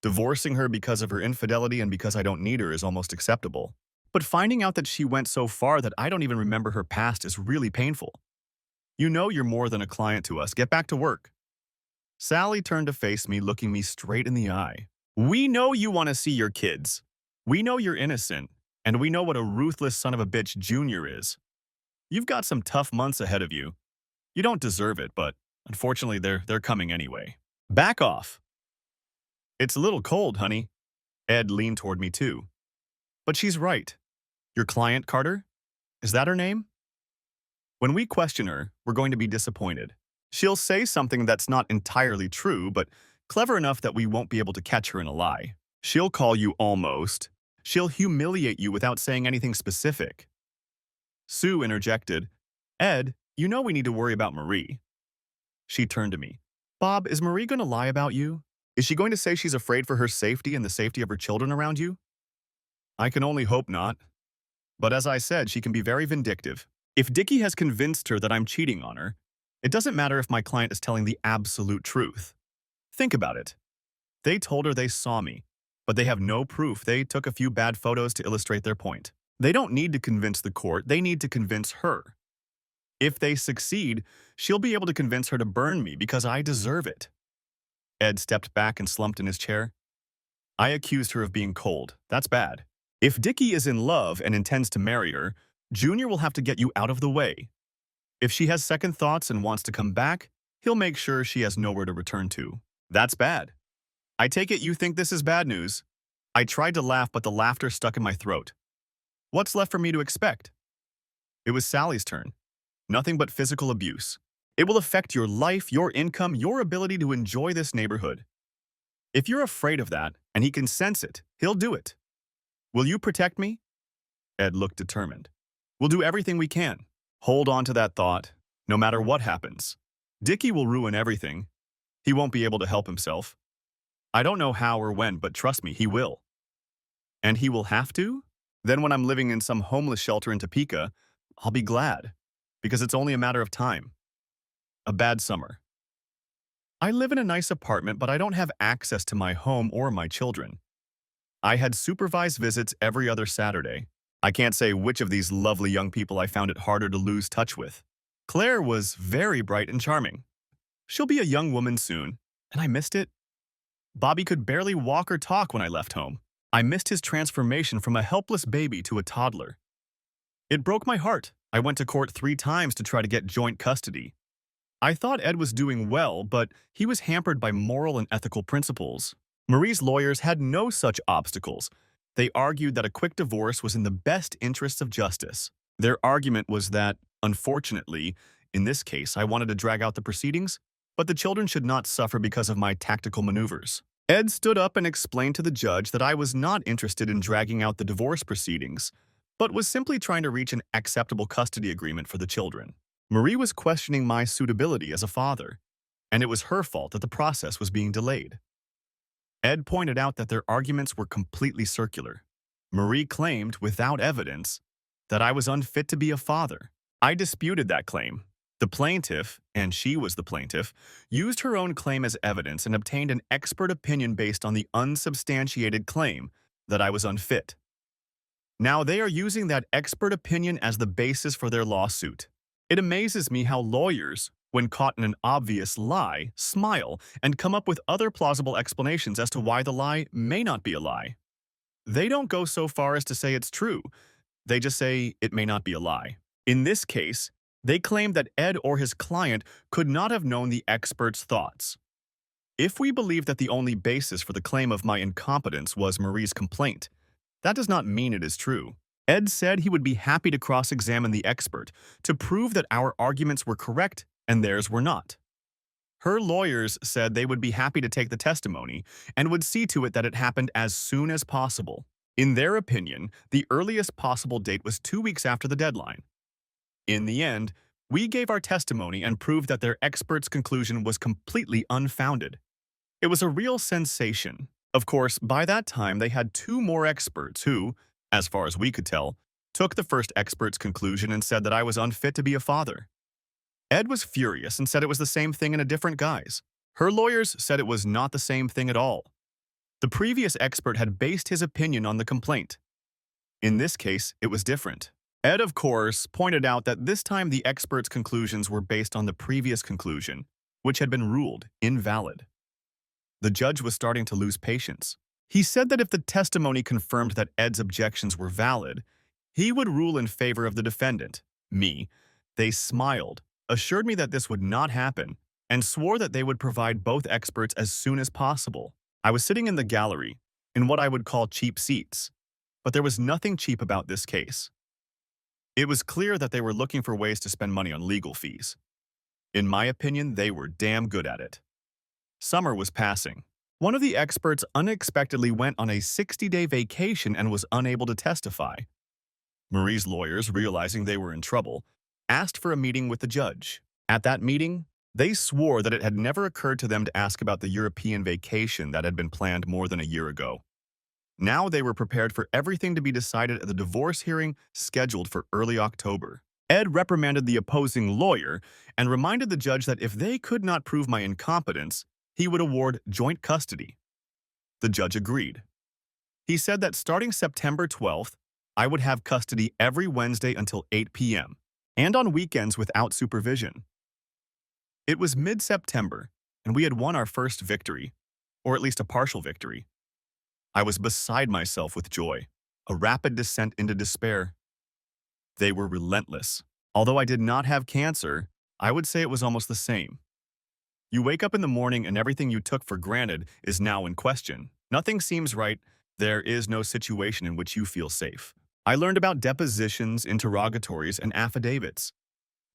Divorcing her because of her infidelity and because I don't need her is almost acceptable. But finding out that she went so far that I don't even remember her past is really painful. You know you're more than a client to us. Get back to work. Sally turned to face me, looking me straight in the eye. We know you want to see your kids. We know you're innocent, and we know what a ruthless son of a bitch Junior is. You've got some tough months ahead of you. You don't deserve it, but unfortunately they're coming anyway. Back off. It's a little cold, honey. Ed leaned toward me too. But she's right. Your client, Carter? Is that her name? When we question her, we're going to be disappointed. She'll say something that's not entirely true, but clever enough that we won't be able to catch her in a lie. She'll call you almost. She'll humiliate you without saying anything specific. Sue interjected, Ed, you know we need to worry about Marie. She turned to me. Bob, is Marie going to lie about you? Is she going to say she's afraid for her safety and the safety of her children around you? I can only hope not. But as I said, she can be very vindictive. If Dickie has convinced her that I'm cheating on her, it doesn't matter if my client is telling the absolute truth. Think about it. They told her they saw me, but they have no proof. They took a few bad photos to illustrate their point. They don't need to convince the court, they need to convince her. If they succeed, she'll be able to convince her to burn me because I deserve it. Ed stepped back and slumped in his chair. I accused her of being cold. That's bad. If Dickie is in love and intends to marry her, Junior will have to get you out of the way. If she has second thoughts and wants to come back, he'll make sure she has nowhere to return to. That's bad. I take it you think this is bad news. I tried to laugh, but the laughter stuck in my throat. What's left for me to expect? It was Sally's turn. Nothing but physical abuse. It will affect your life, your income, your ability to enjoy this neighborhood. If you're afraid of that, and he can sense it, he'll do it. Will you protect me? Ed looked determined. We'll do everything we can. Hold on to that thought, no matter what happens. Dickie will ruin everything. He won't be able to help himself. I don't know how or when, but trust me, he will. And he will have to? Then when I'm living in some homeless shelter in Topeka, I'll be glad, because it's only a matter of time. A bad summer. I live in a nice apartment, but I don't have access to my home or my children. I had supervised visits every other Saturday. I can't say which of these lovely young people I found it harder to lose touch with. Claire was very bright and charming. She'll be a young woman soon, and I missed it. Bobby could barely walk or talk when I left home. I missed his transformation from a helpless baby to a toddler. It broke my heart. I went to court 3 times to try to get joint custody. I thought Ed was doing well, but he was hampered by moral and ethical principles. Marie's lawyers had no such obstacles. They argued that a quick divorce was in the best interests of justice. Their argument was that, unfortunately, in this case, I wanted to drag out the proceedings, but the children should not suffer because of my tactical maneuvers. Ed stood up and explained to the judge that I was not interested in dragging out the divorce proceedings, but was simply trying to reach an acceptable custody agreement for the children. Marie was questioning my suitability as a father, and it was her fault that the process was being delayed. Ed pointed out that their arguments were completely circular. Marie claimed, without evidence, that I was unfit to be a father. I disputed that claim. The plaintiff, and she was the plaintiff, used her own claim as evidence and obtained an expert opinion based on the unsubstantiated claim that I was unfit. Now they are using that expert opinion as the basis for their lawsuit. It amazes me how lawyers, when caught in an obvious lie, smile and come up with other plausible explanations as to why the lie may not be a lie. They don't go so far as to say it's true. They just say it may not be a lie. In this case, they claim that Ed or his client could not have known the expert's thoughts. If we believe that the only basis for the claim of my incompetence was Marie's complaint, that does not mean it is true. Ed said he would be happy to cross-examine the expert to prove that our arguments were correct and theirs were not. Her lawyers said they would be happy to take the testimony and would see to it that it happened as soon as possible. In their opinion, the earliest possible date was 2 weeks after the deadline. In the end, we gave our testimony and proved that their expert's conclusion was completely unfounded. It was a real sensation. Of course, by that time, they had 2 more experts who, as far as we could tell, took the first expert's conclusion and said that I was unfit to be a father. Ed was furious and said it was the same thing in a different guise. Her lawyers said it was not the same thing at all. The previous expert had based his opinion on the complaint. In this case, it was different. Ed, of course, pointed out that this time the expert's conclusions were based on the previous conclusion, which had been ruled invalid. The judge was starting to lose patience. He said that if the testimony confirmed that Ed's objections were valid, he would rule in favor of the defendant, me. They smiled, assured me that this would not happen, and swore that they would provide both experts as soon as possible. I was sitting in the gallery, in what I would call cheap seats, but there was nothing cheap about this case. It was clear that they were looking for ways to spend money on legal fees. In my opinion, they were damn good at it. Summer was passing. One of the experts unexpectedly went on a 60-day vacation and was unable to testify. Marie's lawyers, realizing they were in trouble, asked for a meeting with the judge. At that meeting, they swore that it had never occurred to them to ask about the European vacation that had been planned more than a year ago. Now they were prepared for everything to be decided at the divorce hearing scheduled for early October. Ed reprimanded the opposing lawyer and reminded the judge that if they could not prove my incompetence, he would award joint custody. The judge agreed. He said that starting September 12th, I would have custody every Wednesday until 8 p.m. and on weekends without supervision. It was mid-September, and we had won our first victory, or at least a partial victory. I was beside myself with joy, a rapid descent into despair. They were relentless. Although I did not have cancer, I would say it was almost the same. You wake up in the morning and everything you took for granted is now in question. Nothing seems right. There is no situation in which you feel safe. I learned about depositions, interrogatories, and affidavits.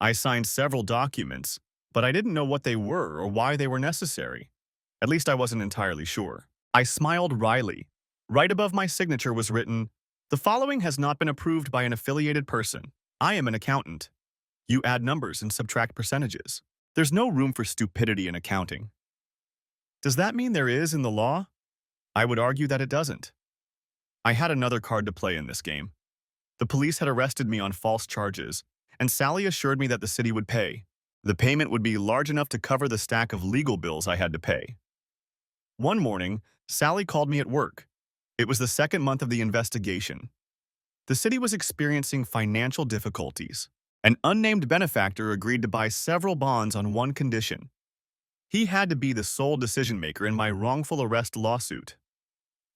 I signed several documents, but I didn't know what they were or why they were necessary. At least I wasn't entirely sure. I smiled wryly. Right above my signature was written, "The following has not been approved by an affiliated person. I am an accountant. You add numbers and subtract percentages. There's no room for stupidity in accounting." Does that mean there is in the law? I would argue that it doesn't. I had another card to play in this game. The police had arrested me on false charges, and Sally assured me that the city would pay. The payment would be large enough to cover the stack of legal bills I had to pay. One morning, Sally called me at work. It was the second month of the investigation. The city was experiencing financial difficulties. An unnamed benefactor agreed to buy several bonds on one condition. He had to be the sole decision-maker in my wrongful arrest lawsuit.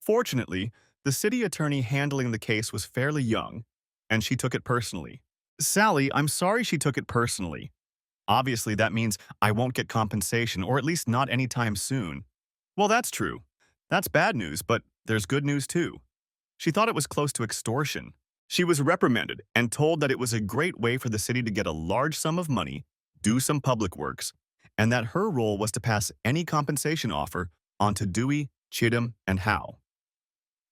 Fortunately, the city attorney handling the case was fairly young, and she took it personally. "Sally, I'm sorry she took it personally. Obviously, that means I won't get compensation, or at least not anytime soon." Well, that's true. That's bad news, but there's good news too. She thought it was close to extortion. She was reprimanded and told that it was a great way for the city to get a large sum of money, do some public works, and that her role was to pass any compensation offer on to Dewey, Chittum, and Howe.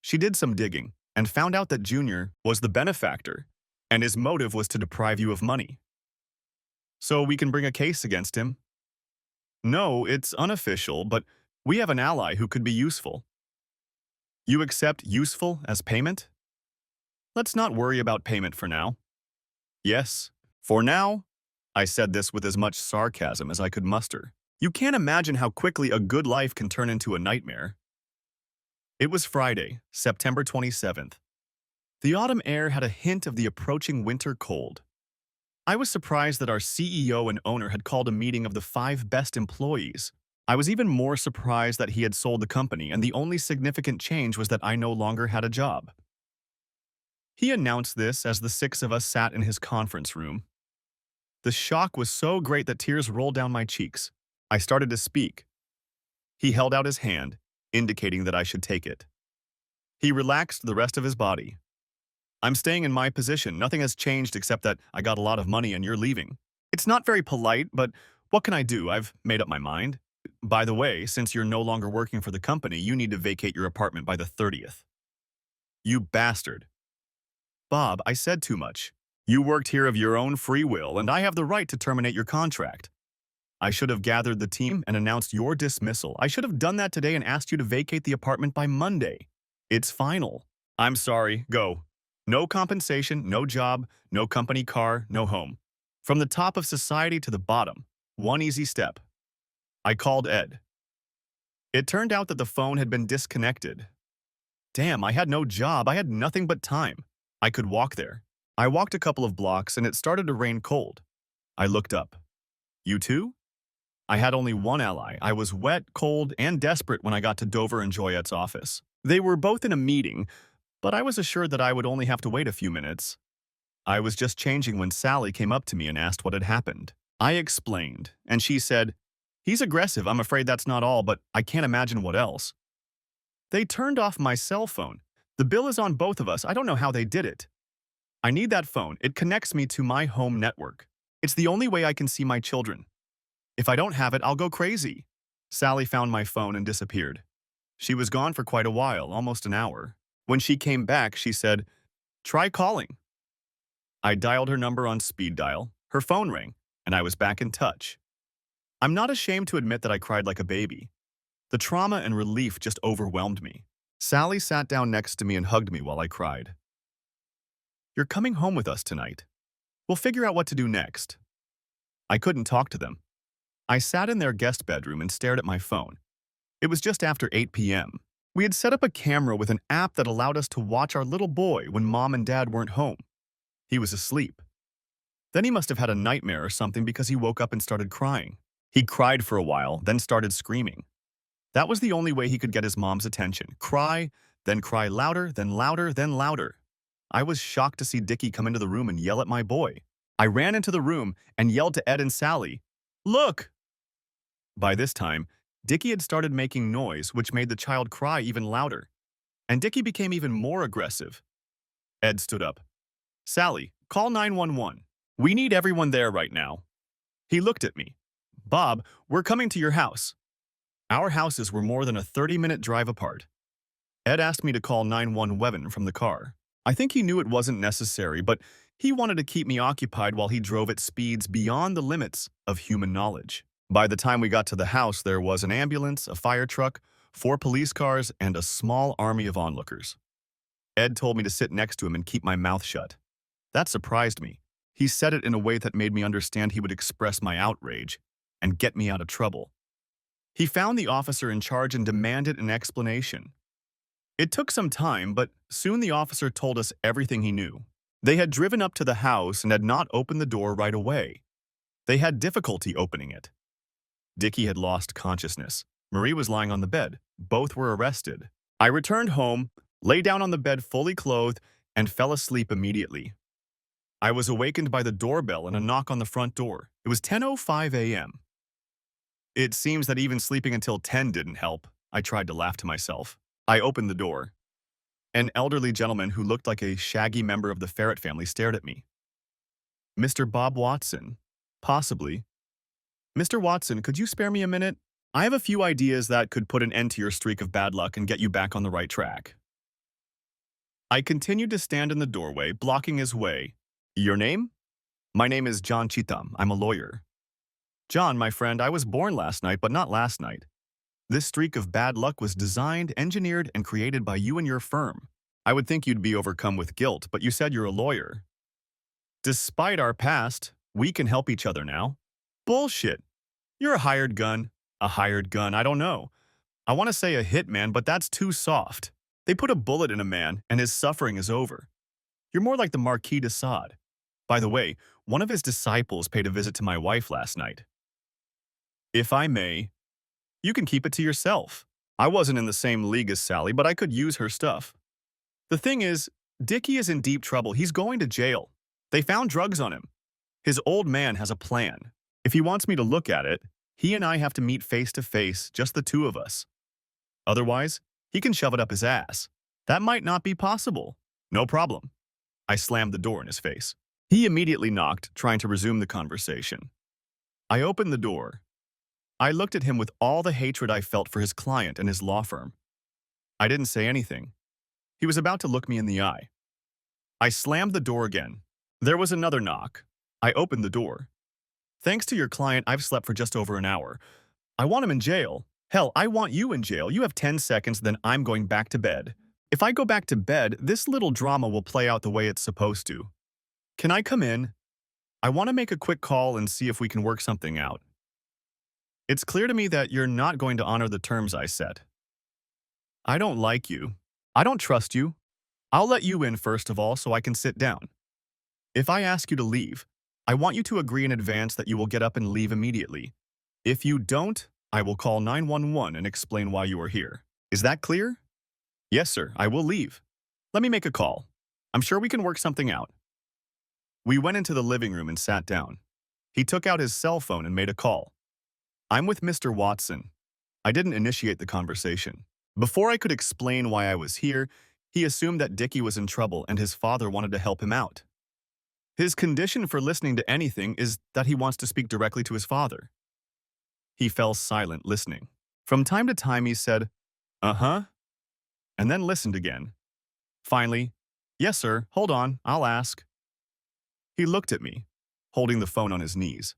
She did some digging and found out that Junior was the benefactor, and his motive was to deprive you of money. So we can bring a case against him? No, it's unofficial, but we have an ally who could be useful. You accept useful as payment? Let's not worry about payment for now. Yes, For now, I said this with as much sarcasm as I could muster. You can't imagine how quickly a good life can turn into a nightmare. It was Friday, September 27th. The autumn air had a hint of the approaching winter cold. I was surprised that our CEO and owner had called a meeting of the 5 best employees. I was even more surprised that he had sold the company, and the only significant change was that I no longer had a job. He announced this as the 6 of us sat in his conference room. The shock was so great that tears rolled down my cheeks. I started to speak. He held out his hand, indicating that I should take it. He relaxed the rest of his body. I'm staying in my position. Nothing has changed except that I got a lot of money and you're leaving. It's not very polite, but what can I do? I've made up my mind. By the way, since you're no longer working for the company, you need to vacate your apartment by the 30th. You bastard. Bob, I said too much. You worked here of your own free will, and I have the right to terminate your contract. I should have gathered the team and announced your dismissal. I should have done that today and asked you to vacate the apartment by Monday. It's final. I'm sorry, go. No compensation, no job, no company car, no home. From the top of society to the bottom, one easy step. I called Ed. It turned out that the phone had been disconnected. Damn, I had no job. I had nothing but time. I could walk there. I walked a couple of blocks and it started to rain cold. I looked up. You too? I had only one ally. I was wet, cold, and desperate when I got to Dover and Joyette's office. They were both in a meeting, but I was assured that I would only have to wait a few minutes. I was just changing when Sally came up to me and asked what had happened. I explained, and she said, "He's aggressive. I'm afraid that's not all, but I can't imagine what else." They turned off my cell phone. The bill is on both of us. I don't know how they did it. I need that phone. It connects me to my home network. It's the only way I can see my children. If I don't have it, I'll go crazy. Sally found my phone and disappeared. She was gone for quite a while, almost an hour. When she came back, she said, "Try calling." I dialed her number on speed dial. Her phone rang, and I was back in touch. I'm not ashamed to admit that I cried like a baby. The trauma and relief just overwhelmed me. Sally sat down next to me and hugged me while I cried. "You're coming home with us tonight. We'll figure out what to do next." I couldn't talk to them. I sat in their guest bedroom and stared at my phone. It was just after 8 p.m. We had set up a camera with an app that allowed us to watch our little boy when Mom and Dad weren't home. He was asleep. Then he must have had a nightmare or something because he woke up and started crying. He cried for a while, then started screaming. That was the only way he could get his mom's attention. Cry louder, then louder, then louder. I was shocked to see Dickie come into the room and yell at my boy. I ran into the room and yelled to Ed and Sally, "Look!" By this time, Dickie had started making noise, which made the child cry even louder. And Dickie became even more aggressive. Ed stood up. "Sally, call 911. We need everyone there right now." He looked at me. "Bob, we're coming to your house." Our houses were more than a 30-minute drive apart. Ed asked me to call 911 from the car. I think he knew it wasn't necessary, but he wanted to keep me occupied while he drove at speeds beyond the limits of human knowledge. By the time we got to the house, there was an ambulance, a fire truck, 4 police cars, and a small army of onlookers. Ed told me to sit next to him and keep my mouth shut. That surprised me. He said it in a way that made me understand he would express my outrage and get me out of trouble. He found the officer in charge and demanded an explanation. It took some time, but soon the officer told us everything he knew. They had driven up to the house and had not opened the door right away. They had difficulty opening it. Dickie had lost consciousness. Marie was lying on the bed. Both were arrested. I returned home, lay down on the bed fully clothed, and fell asleep immediately. I was awakened by the doorbell and a knock on the front door. It was 10:05 a.m. It seems that even sleeping until 10 didn't help. I tried to laugh to myself. I opened the door. An elderly gentleman who looked like a shaggy member of the ferret family stared at me. "Mr. Bob Watson?" "Possibly." "Mr. Watson, could you spare me a minute? I have a few ideas that could put an end to your streak of bad luck and get you back on the right track." I continued to stand in the doorway, blocking his way. "Your name?" "My name is John Chitam. I'm a lawyer." "John, my friend, I was born last night, but not last night. This streak of bad luck was designed, engineered, and created by you and your firm. I would think you'd be overcome with guilt, but you said you're a lawyer." "Despite our past, We can help each other now. Bullshit. You're a hired gun. A hired gun, I don't know. I want to say a hitman, but that's too soft. They put a bullet in a man, and his suffering is over. You're more like the Marquis de Sade. By the way, one of his disciples paid a visit to my wife last night. If I may, you can keep it to yourself. I wasn't in the same league as Sally, but I could use her stuff. The thing is, Dickie is in deep trouble. He's going to jail. They found drugs on him. His old man has a plan. If he wants me to look at it, he and I have to meet face to face, just the two of us. Otherwise, he can shove it up his ass. That might not be possible. No problem. I slammed the door in his face. He immediately knocked, trying to resume the conversation. I opened the door. I looked at him with all the hatred I felt for his client and his law firm. I didn't say anything. He was about to look me in the eye. I slammed the door again. There was another knock. I opened the door. Thanks to your client, I've slept for just over an hour. I want him in jail. Hell, I want you in jail. You have 10 seconds, then I'm going back to bed. If I go back to bed, this little drama will play out the way it's supposed to. Can I come in? I want to make a quick call and see if we can work something out. It's clear to me that you're not going to honor the terms I set. I don't like you. I don't trust you. I'll let you in first of all so I can sit down. If I ask you to leave, I want you to agree in advance that you will get up and leave immediately. If you don't, I will call 911 and explain why you are here. Is that clear? Yes, sir, I will leave. Let me make a call. I'm sure we can work something out. We went into the living room and sat down. He took out his cell phone and made a call. I'm with Mr. Watson. I didn't initiate the conversation. Before I could explain why I was here, he assumed that Dickie was in trouble and his father wanted to help him out. His condition for listening to anything is that he wants to speak directly to his father. He fell silent listening. From time to time he said, "Uh-huh," and then listened again. Finally, "Yes, sir, hold on, I'll ask." He looked at me, holding the phone on his knees.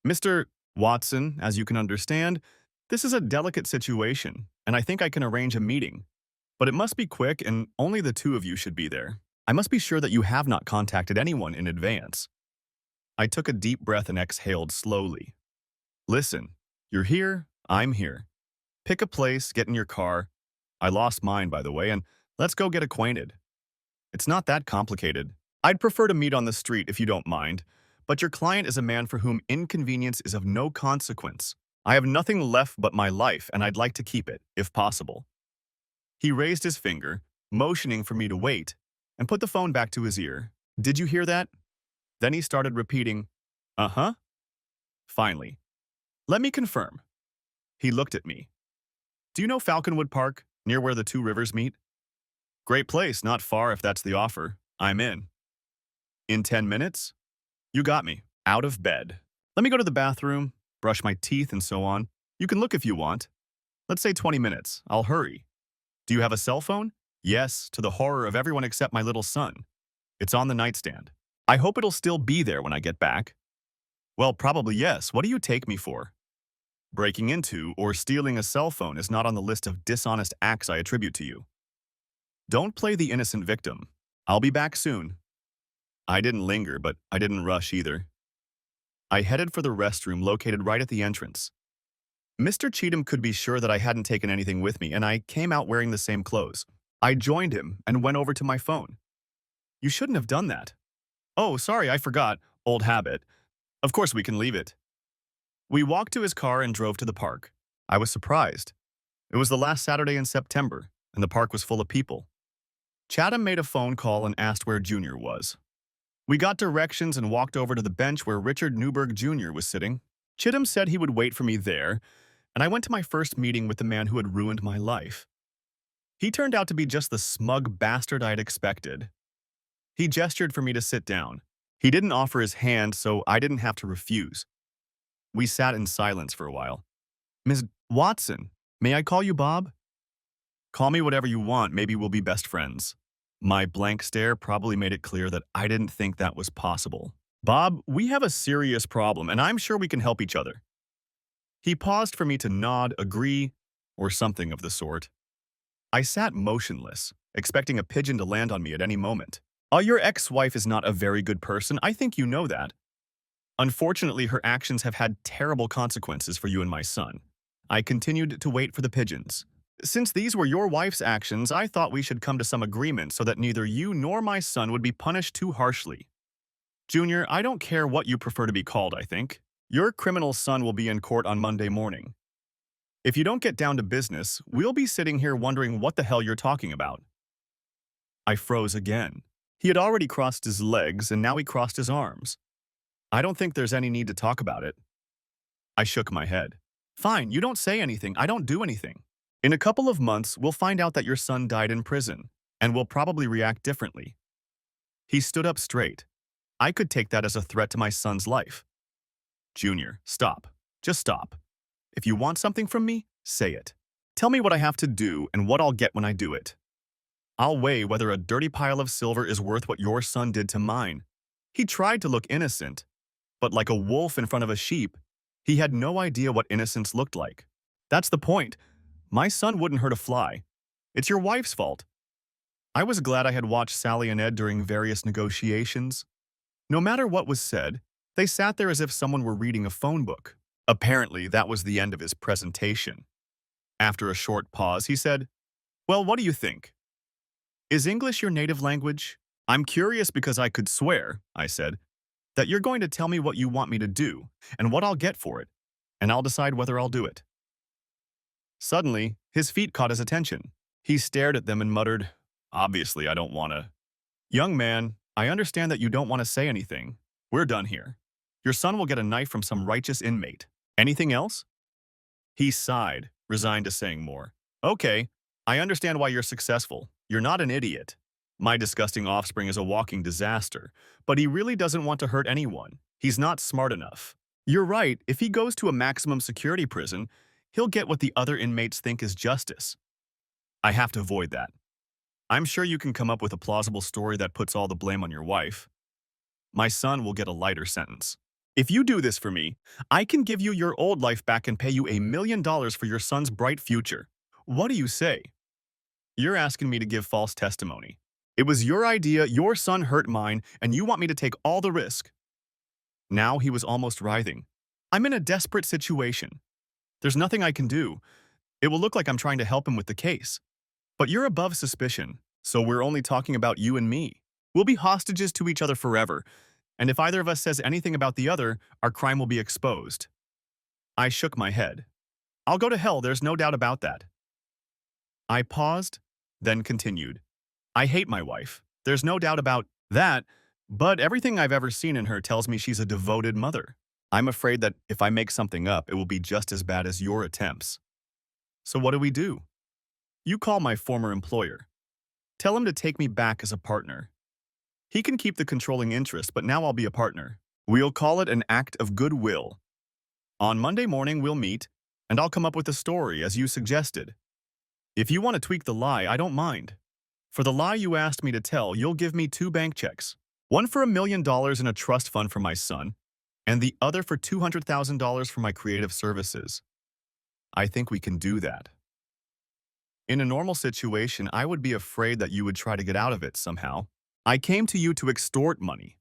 "Mr. Watson, as you can understand, this is a delicate situation, and I think I can arrange a meeting. But it must be quick, and only the two of you should be there. I must be sure that you have not contacted anyone in advance." I took a deep breath and exhaled slowly. "Listen, you're here, I'm here. Pick a place, get in your car. I lost mine, by the way, and let's go get acquainted. It's not that complicated. I'd prefer to meet on the street if you don't mind, but your client is a man for whom inconvenience is of no consequence. I have nothing left but my life, and I'd like to keep it, if possible." He raised his finger, motioning for me to wait, and put the phone back to his ear. "Did you hear that?" Then he started repeating, "Uh-huh." Finally, "Let me confirm." He looked at me. "Do you know Falconwood Park, near where the two rivers meet?" "Great place, not far if that's the offer. I'm in." "In 10 minutes?" "You got me. Out of bed. Let me go to the bathroom, brush my teeth and so on. You can look if you want. Let's say 20 minutes. I'll hurry. Do you have a cell phone?" "Yes, to the horror of everyone except my little son. It's on the nightstand. I hope it'll still be there when I get back." "Well, probably yes. What do you take me for?" "Breaking into or stealing a cell phone is not on the list of dishonest acts I attribute to you. Don't play the innocent victim. I'll be back soon." I didn't linger, but I didn't rush either. I headed for the restroom located right at the entrance. Mr. Cheatham could be sure that I hadn't taken anything with me, and I came out wearing the same clothes. I joined him and went over to my phone. "You shouldn't have done that." "Oh, sorry, I forgot. Old habit. Of course we can leave it." We walked to his car and drove to the park. I was surprised. It was the last Saturday in September, and the park was full of people. Chatham made a phone call and asked where Junior was. We got directions and walked over to the bench where Richard Newberg Jr. was sitting. Chittum said he would wait for me there, and I went to my first meeting with the man who had ruined my life. He turned out to be just the smug bastard I had expected. He gestured for me to sit down. He didn't offer his hand, so I didn't have to refuse. We sat in silence for a while. "Ms. Watson, may I call you Bob?" "Call me whatever you want, maybe we'll be best friends." My blank stare probably made it clear that I didn't think that was possible. "Bob, we have a serious problem, and I'm sure we can help each other." He paused for me to nod, agree, or something of the sort. I sat motionless, expecting a pigeon to land on me at any moment. Your ex-wife is not a very good person, I think you know that. Unfortunately, her actions have had terrible consequences for you and my son. I continued to wait for the pigeons. Since these were your wife's actions, I thought we should come to some agreement so that neither you nor my son would be punished too harshly. Junior, I don't care what you prefer to be called, I think. Your criminal son will be in court on Monday morning. If you don't get down to business, we'll be sitting here wondering what the hell you're talking about. I froze again. He had already crossed his legs, and now he crossed his arms. I don't think there's any need to talk about it. I shook my head. Fine, you don't say anything, I don't do anything. In a couple of months, we'll find out that your son died in prison, and we'll probably react differently. He stood up straight. I could take that as a threat to my son's life. Junior, stop. Just stop. If you want something from me, say it. Tell me what I have to do and what I'll get when I do it. I'll weigh whether a dirty pile of silver is worth what your son did to mine. He tried to look innocent, but like a wolf in front of a sheep, he had no idea what innocence looked like. That's the point. My son wouldn't hurt a fly. It's your wife's fault. I was glad I had watched Sally and Ed during various negotiations. No matter what was said, they sat there as if someone were reading a phone book. Apparently, that was the end of his presentation. After a short pause, he said, "Well, what do you think? Is English your native language? I'm curious because I could swear," I said, "that you're going to tell me what you want me to do and what I'll get for it, and I'll decide whether I'll do it." Suddenly, his feet caught his attention. He stared at them and muttered, "Obviously, I don't want to." "Young man, I understand that you don't want to say anything. We're done here. Your son will get a knife from some righteous inmate. Anything else?" He sighed, resigned to saying more. "Okay, I understand why you're successful. You're not an idiot. My disgusting offspring is a walking disaster, but he really doesn't want to hurt anyone. He's not smart enough. You're right, if he goes to a maximum security prison, he'll get what the other inmates think is justice. I have to avoid that. I'm sure you can come up with a plausible story that puts all the blame on your wife. My son will get a lighter sentence. If you do this for me, I can give you your old life back and pay you $1 million for your son's bright future. What do you say?" "You're asking me to give false testimony. It was your idea, your son hurt mine, and you want me to take all the risk." Now he was almost writhing. "I'm in a desperate situation. There's nothing I can do. It will look like I'm trying to help him with the case. But you're above suspicion, so we're only talking about you and me. We'll be hostages to each other forever, and if either of us says anything about the other, our crime will be exposed." I shook my head. "I'll go to hell, there's no doubt about that." I paused, then continued. "I hate my wife. There's no doubt about that, but everything I've ever seen in her tells me she's a devoted mother. I'm afraid that if I make something up, it will be just as bad as your attempts. So what do we do? You call my former employer. Tell him to take me back as a partner. He can keep the controlling interest, but now I'll be a partner. We'll call it an act of goodwill. On Monday morning, we'll meet, and I'll come up with a story, as you suggested. If you want to tweak the lie, I don't mind. For the lie you asked me to tell, you'll give me 2 bank checks. One for $1 million in a trust fund for my son, and the other for $200,000 for my creative services. I think we can do that. In a normal situation, I would be afraid that you would try to get out of it somehow. I came to you to extort money.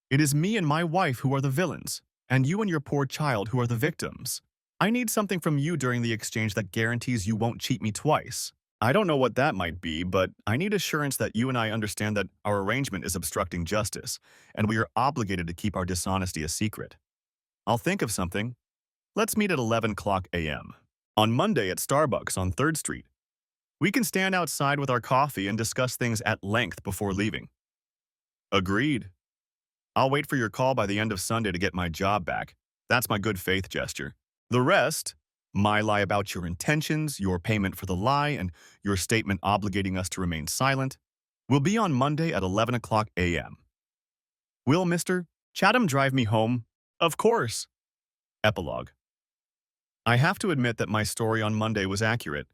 It is me and my wife who are the villains, and you and your poor child who are the victims. I need something from you during the exchange that guarantees you won't cheat me twice. I don't know what that might be, but I need assurance that you and I understand that our arrangement is obstructing justice, and we are obligated to keep our dishonesty a secret. I'll think of something. Let's meet at 11 o'clock a.m. on Monday at Starbucks on 3rd Street. We can stand outside with our coffee and discuss things at length before leaving." "Agreed. I'll wait for your call by the end of Sunday to get my job back. That's my good faith gesture. The rest, my lie about your intentions, your payment for the lie, and your statement obligating us to remain silent, will be on Monday at 11 o'clock a.m. Will Mr. Chatham drive me home?" "Of course." Epilogue. I have to admit that my story on Monday was accurate.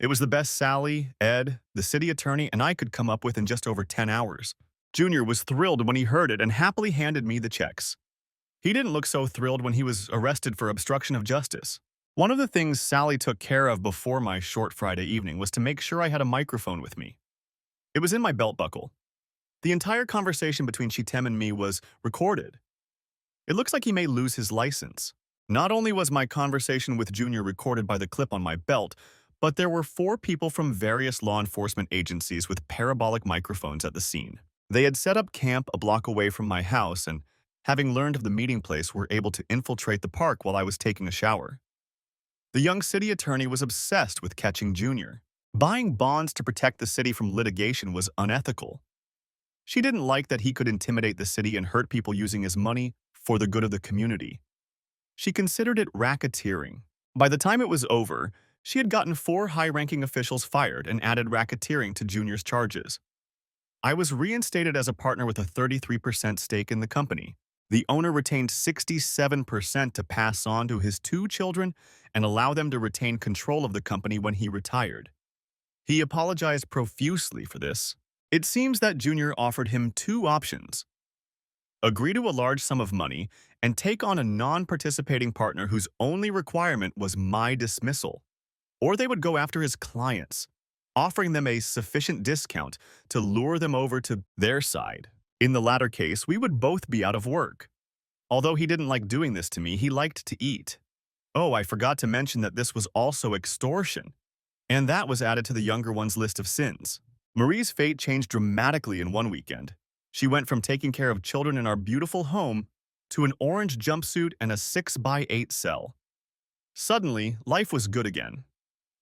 It was the best Sally, Ed, the city attorney, and I could come up with in just over 10 hours. Junior was thrilled when he heard it and happily handed me the checks. He didn't look so thrilled when he was arrested for obstruction of justice. One of the things Sally took care of before my short Friday evening was to make sure I had a microphone with me. It was in my belt buckle. The entire conversation between Chitem and me was recorded. It looks like he may lose his license. Not only was my conversation with Junior recorded by the clip on my belt, but there were 4 people from various law enforcement agencies with parabolic microphones at the scene. They had set up camp a block away from my house and, having learned of the meeting place, were able to infiltrate the park while I was taking a shower. The young city attorney was obsessed with catching Junior. Buying bonds to protect the city from litigation was unethical. She didn't like that he could intimidate the city and hurt people using his money for the good of the community. She considered it racketeering. By the time it was over, she had gotten 4 high-ranking officials fired and added racketeering to Junior's charges. I was reinstated as a partner with a 33% stake in the company. The owner retained 67% to pass on to his 2 children and allow them to retain control of the company when he retired. He apologized profusely for this. It seems that Junior offered him 2 options: agree to a large sum of money and take on a non-participating partner whose only requirement was my dismissal, or they would go after his clients, offering them a sufficient discount to lure them over to their side. In the latter case, we would both be out of work. Although he didn't like doing this to me, he liked to eat. Oh, I forgot to mention that this was also extortion, and that was added to the younger one's list of sins. Marie's fate changed dramatically in one weekend. She went from taking care of children in our beautiful home to an orange jumpsuit and a 6x8 cell. Suddenly, life was good again.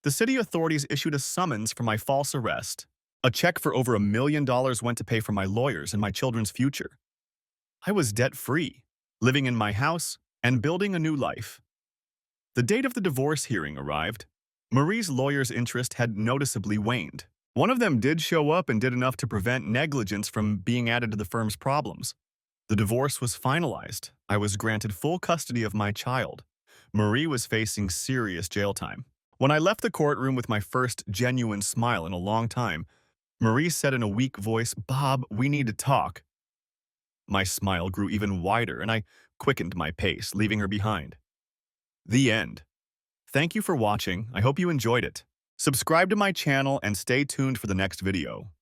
The city authorities issued a summons for my false arrest. A check for over $1 million went to pay for my lawyers and my children's future. I was debt-free, living in my house and building a new life. The date of the divorce hearing arrived. Marie's lawyer's interest had noticeably waned. One of them did show up and did enough to prevent negligence from being added to the firm's problems. The divorce was finalized. I was granted full custody of my child. Marie was facing serious jail time. When I left the courtroom with my first genuine smile in a long time, Marie said in a weak voice, "Bob, we need to talk." My smile grew even wider and I quickened my pace, leaving her behind. The end. Thank you for watching. I hope you enjoyed it. Subscribe to my channel and stay tuned for the next video.